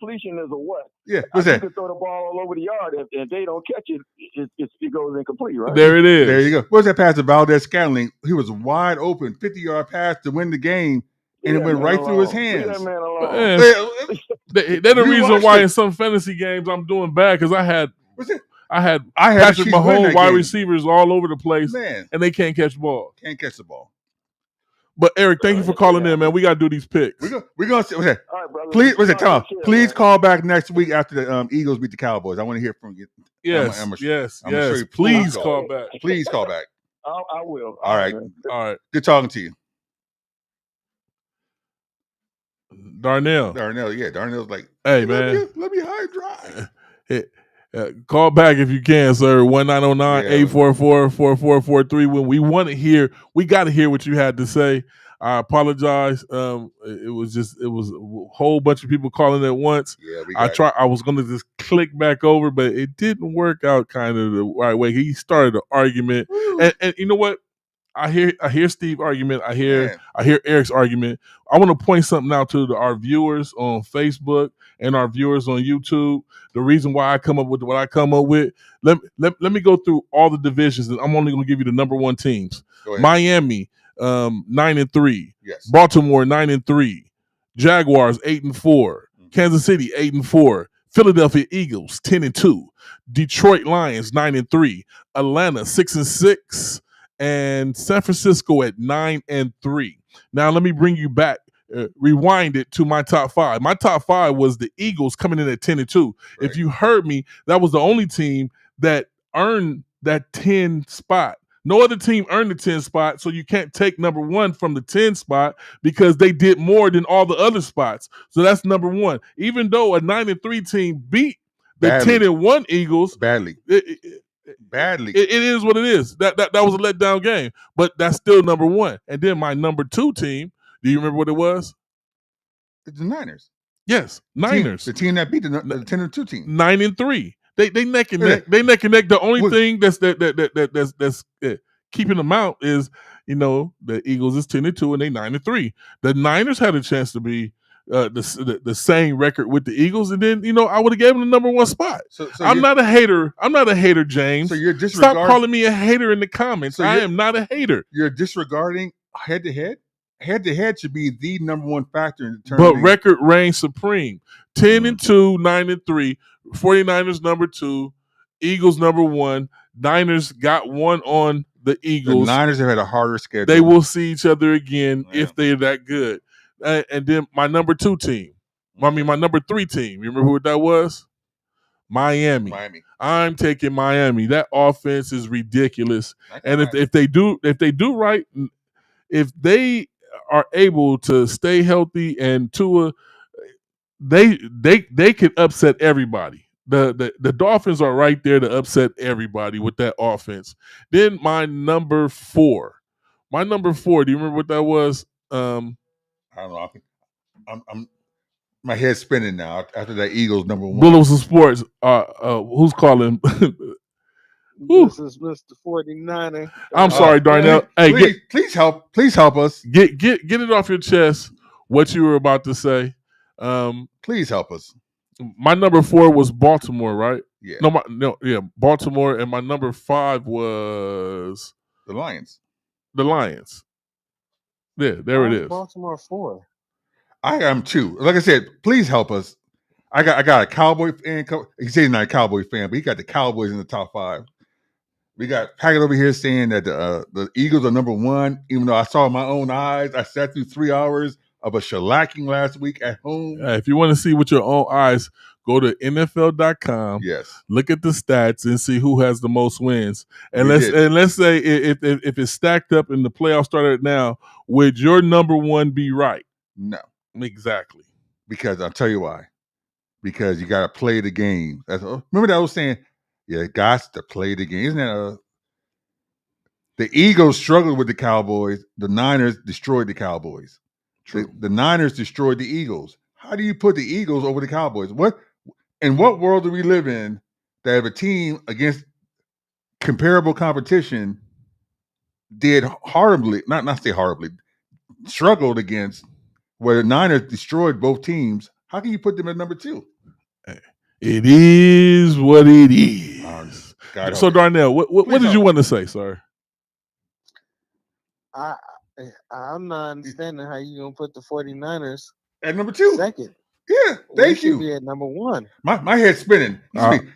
completion is a what? Yeah, what's that? You could throw the ball all over the yard. If they don't catch it, it goes incomplete, right? There it is. There you go. What's that pass to Valdez-Scantling? He was wide open, 50-yard pass to win the game, and it went right through his hands. Leave that man alone. They're the reason why in some fantasy games I'm doing bad because I had Patrick Mahomes wide receivers all over the place, man, and they can't catch the ball. Can't catch the ball. But Eric, thank you for calling in, man. We gotta do these picks. We're gonna see. Okay. All right, brother. Please call back next week after the Eagles beat the Cowboys. I want to hear from you. Yes. Please call back. Please call back. I will. All right. Good talking to you. Darnell, yeah. Darnell's like, hey, man. Let me high drive. Call back if you can, sir. 1-909-844-4443. When we want to hear, we got to hear what you had to say. I apologize. It was a whole bunch of people calling at once. Yeah, I was going to just click back over, but it didn't work out kind of the right way. He started an argument, and you know what? I hear Steve's argument. I hear Eric's argument. I want to point something out to our viewers on Facebook and our viewers on YouTube. The reason why I come up with what I come up with. Let me go through all the divisions, and I'm only going to give you the number one teams. Miami, 9-3. Yes. Baltimore, 9-3. Jaguars, 8-4. Kansas City, 8-4. Philadelphia Eagles, 10-2. Detroit Lions, 9-3. Atlanta, 6-6. And San Francisco at 9-3. Now let me bring you back, rewind it to my top five. My top five was the Eagles coming in at 10-2. Right. If you heard me, that was the only team that earned that 10 spot. No other team earned the 10 spot, so you can't take number one from the 10 spot because they did more than all the other spots. So that's number one. Even though a 9-3 team beat the 10-1 Eagles badly. It is what it is. That was a letdown game, but that's still number one. And then my number two team, do you remember what it was? It's the Niners. Yes, Niners. The team that beat the 10-2 team. 9-3. They neck and neck. They neck and neck. The only thing that's keeping them out is, the Eagles is 10-2 and they 9-3. The Niners had a chance to be the same record with the Eagles, and then I would have given them the number one spot. So I'm not a hater. I'm not a hater, James. So you're disregarding. Stop calling me a hater in the comments. I am not a hater. You're disregarding head to head. Head to head should be the number one factor in determining. But record reigns supreme. 10-2, 9-3. 49ers number two. Eagles number one. Niners got one on the Eagles. The Niners have had a harder schedule. They will see each other again if they're that good. And then my number two team. My number three team. You remember what that was? Miami. I'm taking Miami. That offense is ridiculous. And if they do right, if they are able to stay healthy and Tua, they could upset everybody. The Dolphins are right there to upset everybody with that offense. Then my number four. Do you remember what that was? I don't know. I'm my head's spinning now after that Eagles number one. Bulls of Sports. Who's calling? This is Mr. 49er. I'm sorry, Darnell. Please help us. Get it off your chest. What you were about to say. Please help us. My number 4 was Baltimore, right? Yeah. Baltimore, and my number 5 was the Lions. Yeah, there it is. Baltimore 4. I am too. Like I said, please help us. I got a Cowboy fan. He said he's not a Cowboy fan, but he got the Cowboys in the top 5. We got Packard over here saying that the Eagles are number 1, even though I saw with my own eyes. I sat through 3 hours of a shellacking last week at home. If you want to see with your own eyes, go to NFL.com. Yes. Look at the stats and see who has the most wins. And let's say if it's stacked up and the playoffs started now, would your number 1 be right? No. Exactly. Because I'll tell you why. Because you got to play the game. Remember that I was saying, got to play the game. Isn't that the Eagles struggled with the Cowboys. The Niners destroyed the Cowboys. True. The Niners destroyed the Eagles. How do you put the Eagles over the Cowboys? In what world do we live in that if a team against comparable competition did horribly, not say horribly, struggled against where the Niners destroyed both teams, how can you put them at number 2? It is what it is. So, Darnell, what did you want to say, sir? I'm not understanding how you gonna put the 49ers at number 2. second. Yeah, thank you. Be at number 1. My head's spinning. And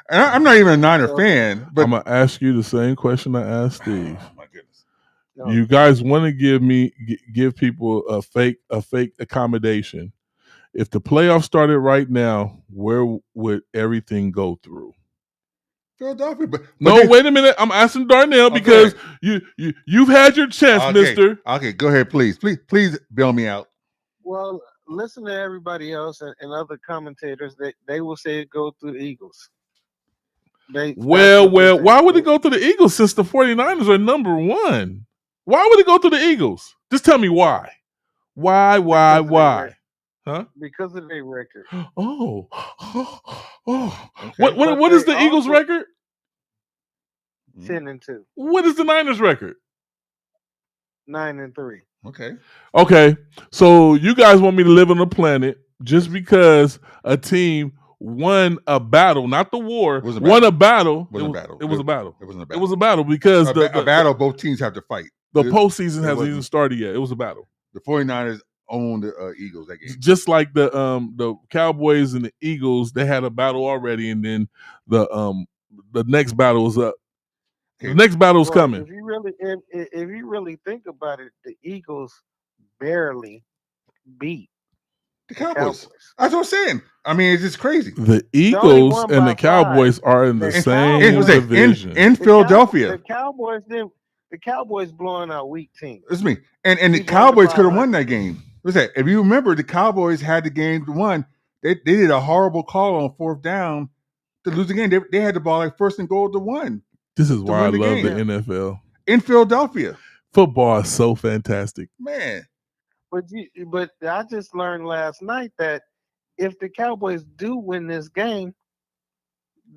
I'm not even a Niner fan, but I'm gonna ask you the same question I asked Steve. Oh my goodness! No. You guys want to give people a fake accommodation? If the playoffs started right now, where would everything go through? Philadelphia. But wait a minute. I'm asking Darnell because you've had your chance, Mister. Okay, go ahead, please bail me out. Well, listen to everybody else and other commentators. They will say it go through the Eagles. Well, why would it go through the Eagles since the 49ers are number 1? Why would it go through the Eagles? Just tell me why. Why? Huh? Because of their record. Oh. Okay. What is the Eagles' record? 10-2. What is the Niners' record? 9-3. Okay. So you guys want me to live on a planet just because a team won a battle, not the war. Won a battle. It was a battle. It was a battle because a battle both teams have to fight. The postseason hasn't even started yet. It was a battle. The 49ers owned the Eagles that game. Just like the Cowboys and the Eagles, they had a battle already, and then the next battle is up. The next battle is coming. If you really think about it, the Eagles barely beat the Cowboys. That's what I'm saying. I mean, it's just crazy. The Eagles and the Cowboys are in the same division in Philadelphia. The Cowboys blowing out weak teams. It's me. And the Cowboys could have won that game. What's that? If you remember, the Cowboys had the game won. They did a horrible call on 4th down to lose the game. They had the ball like 1st and goal to 1. This is why I love the NFL. In Philadelphia. Football is so fantastic. Man. But I just learned last night that if the Cowboys do win this game,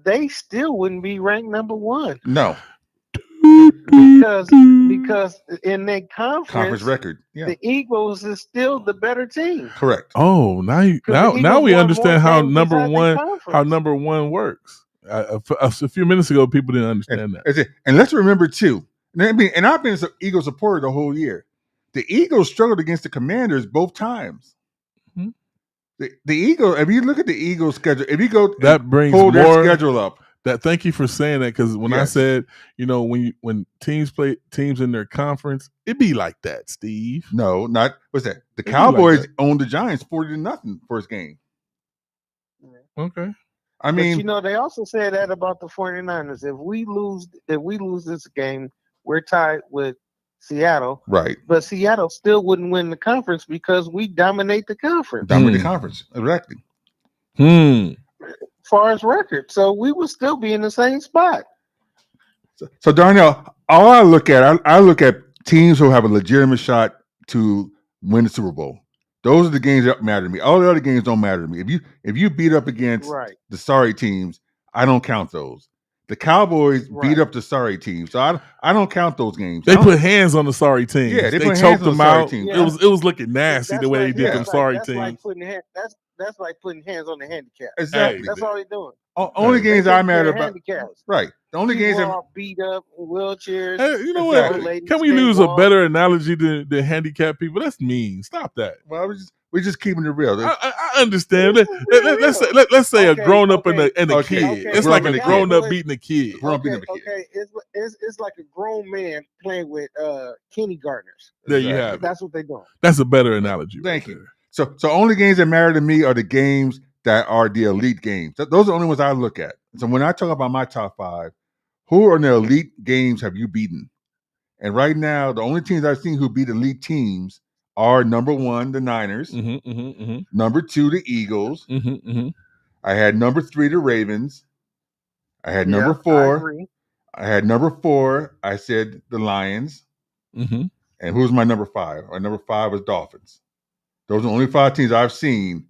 they still wouldn't be ranked number 1. No. Because in their conference record, the Eagles is still the better team. Correct. Oh, now we understand how number one works. A few minutes ago, people didn't understand that. And let's remember too. And I've been an Eagles supporter the whole year. The Eagles struggled against the Commanders both times. Mm-hmm. The Eagles. If you look at the Eagles' schedule, if you go that brings pull their schedule up. Thank you for saying that, because when I said, when teams play teams in their conference, it be like that, Steve. No, not what's that? The Cowboys owned the Giants 40-0 first game. Okay. I mean, they also said that about the 49ers. If we lose this game, we're tied with Seattle. Right. But Seattle still wouldn't win the conference because we dominate the conference. Exactly. As far as record, so we would still be in the same spot. So Darnell, all I look at teams who have a legitimate shot to win the Super Bowl. Those are the games that matter to me. All the other games don't matter to me. If you beat up against the sorry teams, I don't count those. The Cowboys beat up the sorry teams, so I don't count those games. They put hands on the sorry teams. Yeah, they choked them out. Yeah. It was looking nasty the way they did them sorry teams. That's like putting hands on the handicap. Exactly. That's all they're doing. Only games I matter about. Right. The only games that beat up wheelchairs. Hey, you know what? Can we use a better analogy than handicapped people? That's mean. Stop that. Well, we're just keeping it real. I understand. Let's say a grown up and a kid. It's like a grown up beating a kid. Okay, it's like a grown man playing with kindergartners. There you have it. That's what they're doing. That's a better analogy. Thank you. So only games that matter to me are the games that are the elite games. Those are the only ones I look at. So when I talk about my top 5, who are the elite games have you beaten? And right now, the only teams I've seen who beat elite teams are number 1, the Niners. Number 2, the Eagles. I had number 3, the Ravens. I had number 4. I had number 4. I said the Lions. And who's my number 5? My number 5 was Dolphins. Those are the only 5 teams I've seen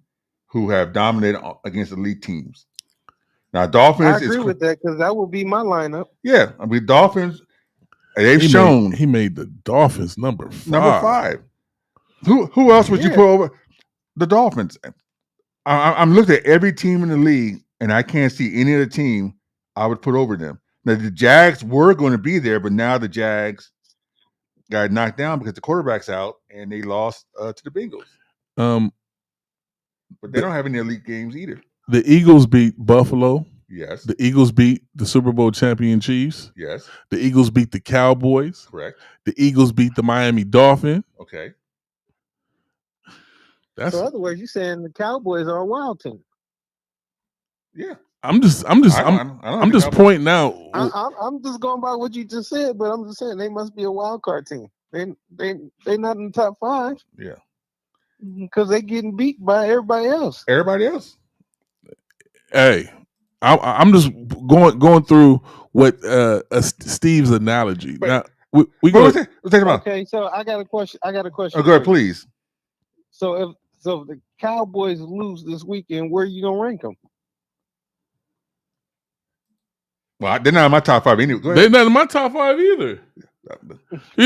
who have dominated against elite teams. Now, Dolphins. I agree with that because that would be my lineup. Yeah, I mean Dolphins. They've shown he made the Dolphins number 5. Number 5. Who else would you put over the Dolphins? I'm looking at every team in the league. and I can't see any other team I would put over them. Now the Jags were going to be there, but now the Jags got knocked down because the quarterback's out, and they lost to the Bengals. But they don't have any elite games either. The Eagles beat Buffalo. Yes. The Eagles beat the Super Bowl champion Chiefs. Yes. The Eagles beat the Cowboys. Correct. The Eagles beat the Miami Dolphins. Okay. So in other words, you're saying the Cowboys are a wild team. Yeah. I'm just pointing out. I'm just going by what you just said, but I'm just saying they must be a wild card team. They not in the top 5. Yeah. Because they getting beat by everybody else. Everybody else. Hey, I'm just going through what Steve's analogy. But, now we go. go. Okay, so I got a question. Oh, go ahead, please. So if the Cowboys lose this weekend, where are you gonna rank them? Well, they're not in my top 5 anyway. They're not in my top 5 either. I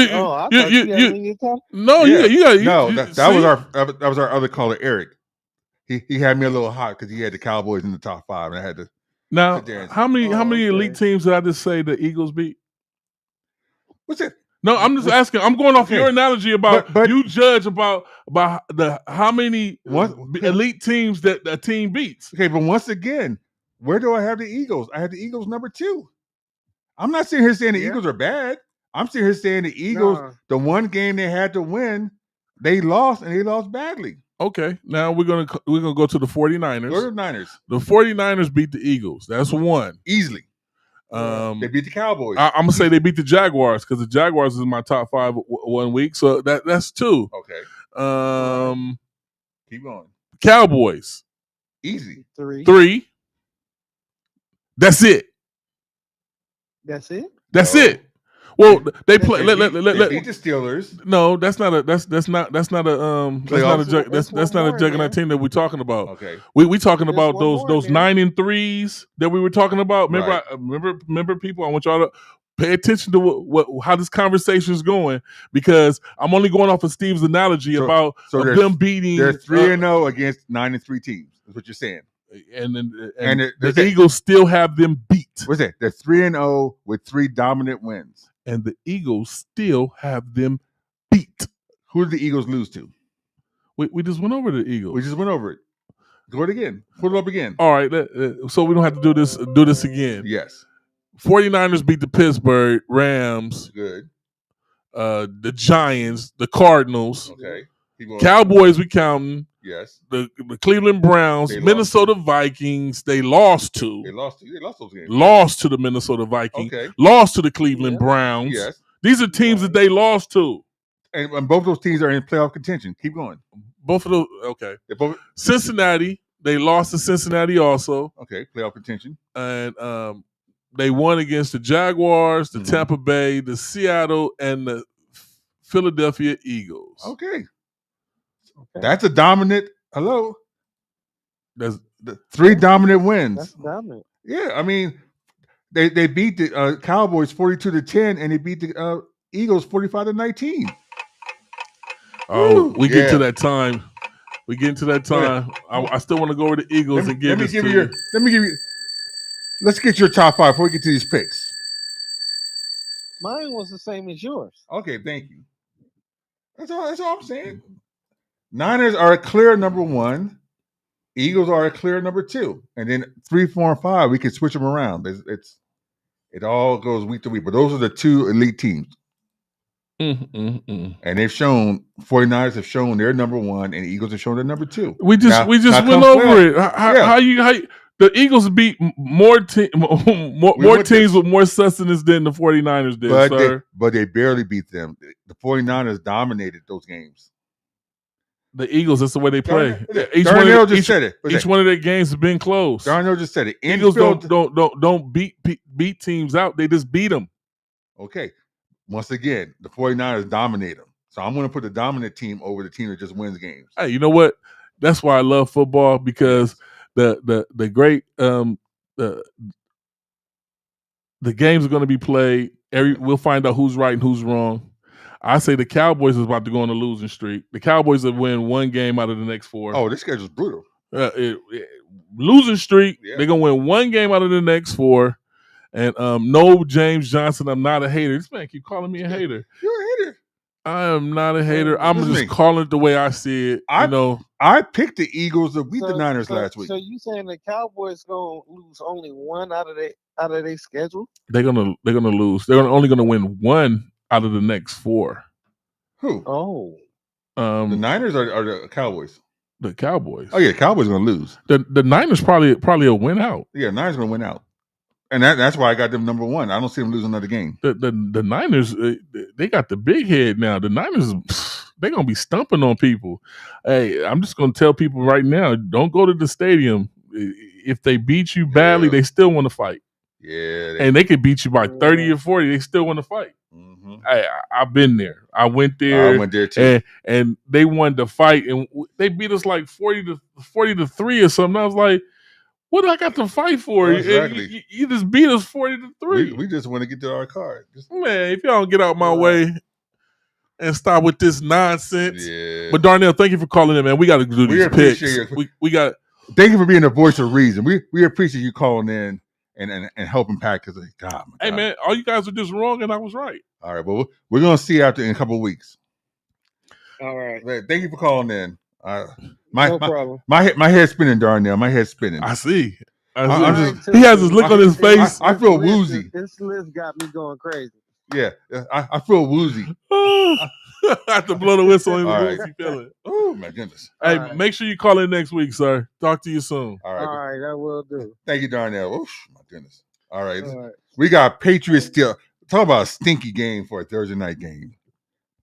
thought you had them in your top. No, that was our other caller, Eric. He had me a little hot because he had the Cowboys in the top 5, and I had to. Now, how many elite teams did I just say the Eagles beat? What's it? No, I'm just asking. I'm going off your analogy about but you judge about the how many elite teams that a team beats. Okay, but once again, where do I have the Eagles? I have the Eagles number 2. I'm not sitting here saying the Eagles are bad. I'm sitting here saying the Eagles, the one game they had to win, they lost, and they lost badly. Okay, now we're gonna go to the 49ers. Go to the Niners. The 49ers beat the Eagles. That's one. Easily. They beat the Cowboys. I'm gonna say they beat the Jaguars because the Jaguars is in my top 5 1 week. So that's 2. Okay. Keep going. Cowboys. Easy. 3. That's it. That's it. That's it. Well, they play. They beat the Steelers. No, that's not a juggernaut team that we're talking about. Okay, we talking about those 9-3s that we were talking about. Remember, people. I want y'all to pay attention to how this conversation is going because I'm only going off of Steve's analogy about them beating. They're 3-0 against 9-3 teams. That's what you're saying. And the Eagles still have them beat. What's that? They're 3-0 with 3 dominant wins. And the Eagles still have them beat. Who did the Eagles lose to? We just went over the Eagles. We just went over it. Go it again. Put it up again. All right. So we don't have to do this again. Yes. 49ers beat the Pittsburgh Rams. Good. The Giants, the Cardinals. Okay. Cowboys, we counting. Yes. The Cleveland Browns, Minnesota Vikings, they lost to. They lost those games. Lost to the Minnesota Vikings. Okay. Lost to the Cleveland Browns. Yes. These are teams that they lost to. And both those teams are in playoff contention. Keep going. Both of those, okay. Cincinnati, they lost to Cincinnati also. Okay, playoff contention. And they won against the Jaguars, the Tampa Bay, the Seattle, and the Philadelphia Eagles. Okay. That's a dominant. Hello. That's 3 dominant wins. That's dominant. Yeah, I mean, they beat the Cowboys 42-10, and they beat the Eagles 45-19. Oh, we get to that time. We get into that time. I still want to go over the Eagles and give this to you. Let me give you. Let's get your top 5 before we get to these picks. Mine was the same as yours. Okay, thank you. That's all I'm saying. Niners are a clear number 1. Eagles are a clear number 2. And then 3, 4, and 5, we can switch them around. It all goes week to week. But those are the 2 elite teams. And they've shown 49ers have shown they're number 1, and the Eagles have shown they're number 2. We just went over it. How the Eagles beat more teams with more sustenance than the 49ers did, sir. But they barely beat them. The 49ers dominated those games. The Eagles, that's the way they play. Each one of their games has been close. Darnell just said it. Eagles don't beat teams out. They just beat them. Okay. Once again, the 49ers dominate them. So I'm going to put the dominant team over the team that just wins games. Hey, you know what? That's why I love football because the great the games are going to be played. We'll find out who's right and who's wrong. I say the Cowboys is about to go on a losing streak. The Cowboys have win 1 game out of the next 4. Oh, this schedule's brutal. losing streak. Yeah. They're gonna win one game out of the next 4. And no, James Johnson, I'm not a hater. This man keep calling me a hater. You're a hater. I am not a hater. I'm Listen to just me. calling it the way I see it. I picked the Eagles to beat the Niners last week. So you saying the Cowboys gonna lose only one out of their schedule? they're gonna lose. They're only gonna win one out of the next 4. Who? Oh, The Niners or the Cowboys? The Cowboys. Oh yeah, Cowboys gonna lose. The Niners probably a win out. Yeah, Niners gonna win out, and that's why I got them number 1. I don't see them losing another game. The Niners, they got the big head now. The Niners, they're gonna be stumping on people. Hey, I'm just gonna tell people right now: don't go to the stadium. If they beat you badly, they still want to fight. Yeah, and they could beat you by 30 or 40. They still want to fight. Mm-hmm. I've been there. I went there. I went there too. And they wanted to fight, and they beat us like 40 to 3 or something. I was like, what do I got to fight for? Exactly. You just beat us 40 to 3. We just want to get to our card. Man, if y'all don't get out my way and stop with this nonsense. Yeah. But Darnell, thank you for calling in, man. We got to do these picks. We got. Thank you for being the voice of reason. We appreciate you calling in and helping Pat because God. Hey man, all you guys are just wrong and I was right. All right, well we're gonna see you in a couple of weeks. All right. Thank you for calling in. No problem. My head's spinning, Darnell. My head's spinning. I see. He has this look on his face. I feel woozy. This list got me going crazy. Yeah, I feel woozy. I have to blow the whistle on All woozy right. feeling. Oh my goodness. Hey, right. Make sure you call in next week, sir. Talk to you soon. All All right, I will do. Thank you, Darnell. Oof, my goodness. All right. All right. We got Patriots still. Talk about a stinky game for a Thursday night game.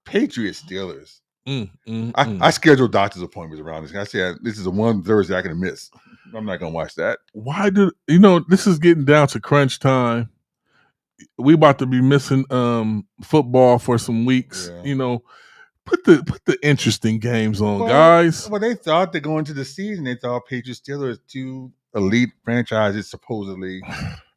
Patriots Steelers. I scheduled doctor's appointments around this. I said this is the one Thursday I can miss. I'm not gonna watch that. Why this is getting down to crunch time. We about to be missing football for some weeks. Yeah. Put the interesting games on, guys. Well, they thought that going into the season, they thought Patriots Steelers, 2 elite franchises, supposedly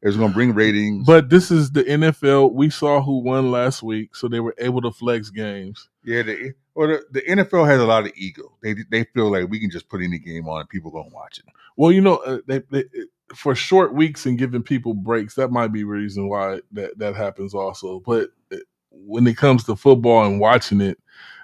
it was going to bring ratings. But this is the NFL. We saw who won last week, so they were able to flex games. Yeah, the NFL has a lot of ego. They feel like we can just put any game on and people going to watch it. Well, they for short weeks and giving people breaks, that might be a reason why that happens also. But when it comes to football and watching it,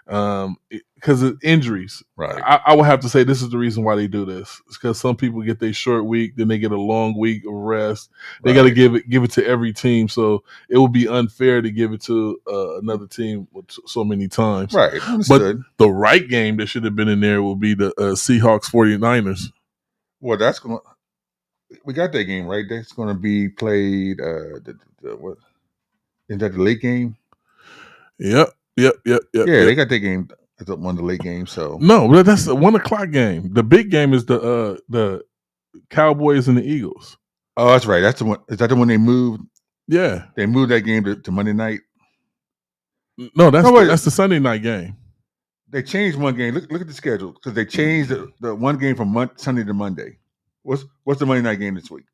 because of injuries, right? I would have to say this is the reason why they do this. It's because some people get their short week, then they get a long week of rest. They got to give it to every team, so it would be unfair to give it to another team so many times. Right. But the right game that should have been in there will be the Seahawks 49ers. Well, that's going. We got that game right. That's going to be played. What is that? The late game. Yep. Yeah, they got that game as one of the late games. So no, but that's the 1:00 game. The big game is the Cowboys and the Eagles. Oh, that's right. That's the one. Is that the one they moved? Yeah, they moved that game to Monday night. No, that's the Sunday night game. They changed one game. Look at the schedule because they changed the one game from Sunday to Monday. What's the Monday night game this week?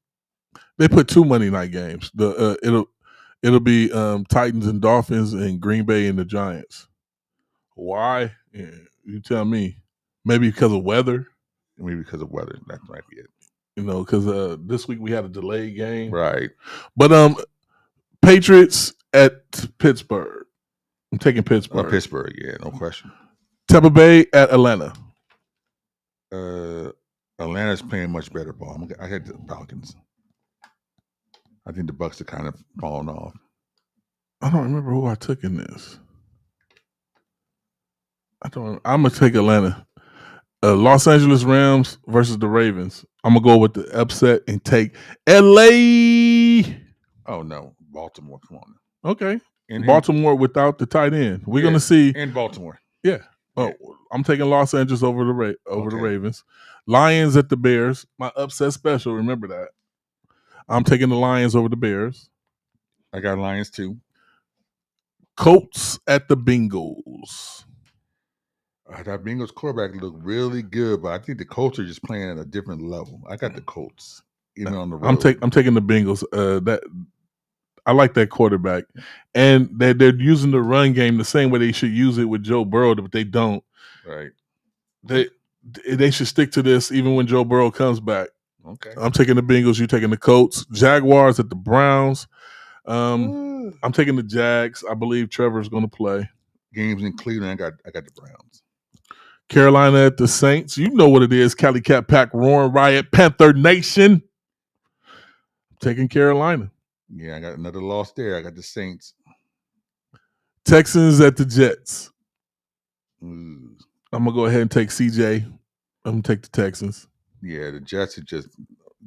They put 2 Monday night games. It'll be Titans and Dolphins and Green Bay and the Giants. Why? Yeah, you tell me. Maybe because of weather. Maybe because of weather. That might be it. Because this week we had a delayed game. Right. But Patriots at Pittsburgh. I'm taking Pittsburgh. Pittsburgh, yeah, no question. Tampa Bay at Atlanta. Atlanta's playing much better ball. I had the Falcons. I think the Bucs are kind of falling off. I don't remember who I took in this. I'm gonna take Atlanta. Los Angeles Rams versus the Ravens. I'm gonna go with the upset and take LA. Oh no, Baltimore! Come on. Okay, Baltimore without the tight end. We're gonna see in Baltimore. Yeah. Oh, I'm taking Los Angeles over the Ravens. Lions at the Bears. My upset special. Remember that. I'm taking the Lions over the Bears. I got Lions too. Colts at the Bengals. That Bengals quarterback looked really good, but I think the Colts are just playing at a different level. I got the Colts, even on the road. I'm taking the Bengals. I like that quarterback, and they're using the run game the same way they should use it with Joe Burrow, but they don't. Right. They should stick to this even when Joe Burrow comes back. Okay. I'm taking the Bengals. You taking the Colts. Jaguars at the Browns. I'm taking the Jags. I believe Trevor's going to play. Games in Cleveland. I got the Browns. Carolina at the Saints. You know what it is. Cali Cat Pack, Roaring Riot, Panther Nation. Taking Carolina. Yeah, I got another loss there. I got the Saints. Texans at the Jets. Ooh. I'm going to go ahead and take CJ. I'm going to take the Texans. Yeah, the Jets are just.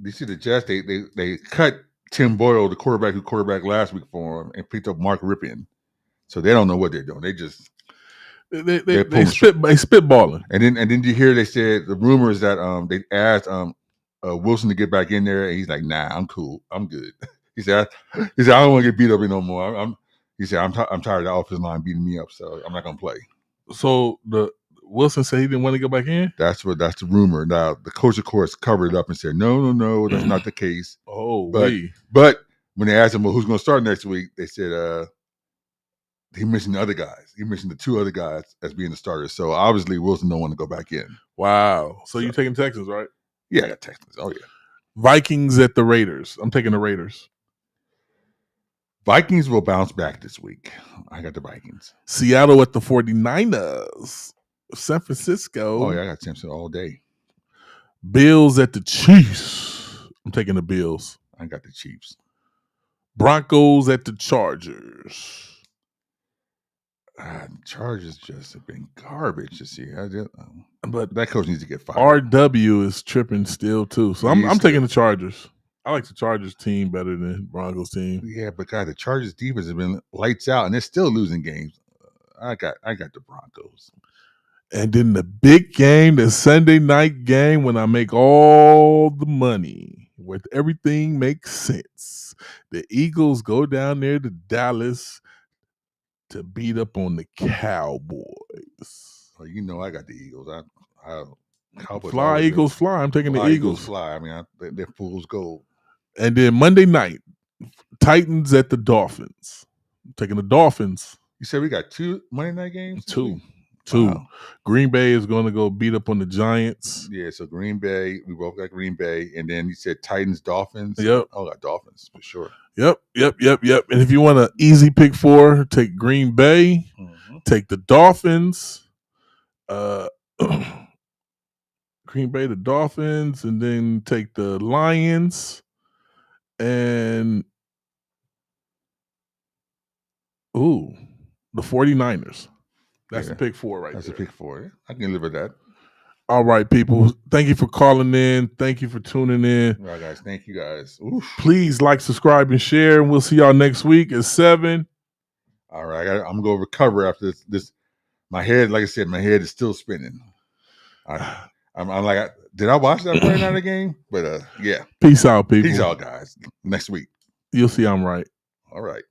You see, the Jets they cut Tim Boyle, the quarterback who quarterbacked last week for him, and picked up Mark Rypien. So they don't know what they're doing. They just they spitballing. And then you hear they said the rumors that they asked Wilson to get back in there, and he's like, "Nah, I'm cool, I'm good." he said, "I don't want to get beat up no more." He said, "I'm tired of the offensive line beating me up, so I'm not gonna play." So the Wilson said he didn't want to go back in? That's the rumor. Now the coach, of course, covered it up and said, No, that's not the case. But when they asked him, well, who's going to start next week, they said he mentioned the other guys. He mentioned the two other guys as being the starters. So obviously Wilson don't want to go back in. Wow. So you're taking Texans, right? Yeah, I got Texans. Oh yeah. Vikings at the Raiders. I'm taking the Raiders. Vikings will bounce back this week. I got the Vikings. Seattle at the 49ers. San Francisco. Oh, yeah, I got Simpson all day. Bills at the Chiefs. I'm taking the Bills. I got the Chiefs. Broncos at the Chargers. The Chargers just have been garbage this year. But that coach needs to get fired. RW is tripping still, too. So I'm taking the Chargers. I like the Chargers team better than Broncos team. Yeah, but God, the Chargers defense has been lights out, and they're still losing games. I got the Broncos. And then the big game, the Sunday night game, when I make all the money, where everything makes sense. The Eagles go down there to Dallas to beat up on the Cowboys. Well, you know I got the Eagles. Cowboys fly, Eagles fly. I'm taking the Eagles. Fly. I mean, they're fool's gold. And then Monday night, Titans at the Dolphins. I'm taking the Dolphins. You said we got 2 Monday night games? Two. Wow. Green Bay is going to go beat up on the Giants. Yeah, so Green Bay, we both got Green Bay. And then you said Titans, Dolphins. Yep. Oh, I got Dolphins for sure. Yep. And if you want an easy pick 4, take Green Bay, take the Dolphins, Green Bay, the Dolphins, and then take the Lions and the 49ers. That's the pick 4 right That's there. a pick 4. I can live with that. All right, people. Thank you for calling in. Thank you for tuning in. All right, guys. Thank you, guys. Oof. Please like, subscribe, and share. And we'll see y'all next week at 7. All right. I'm going to recover after this. My head, like I said, my head is still spinning. I'm like, did I watch that Friday night game? But yeah. Peace out, people. Peace out, guys. Next week. You'll see I'm right. All right.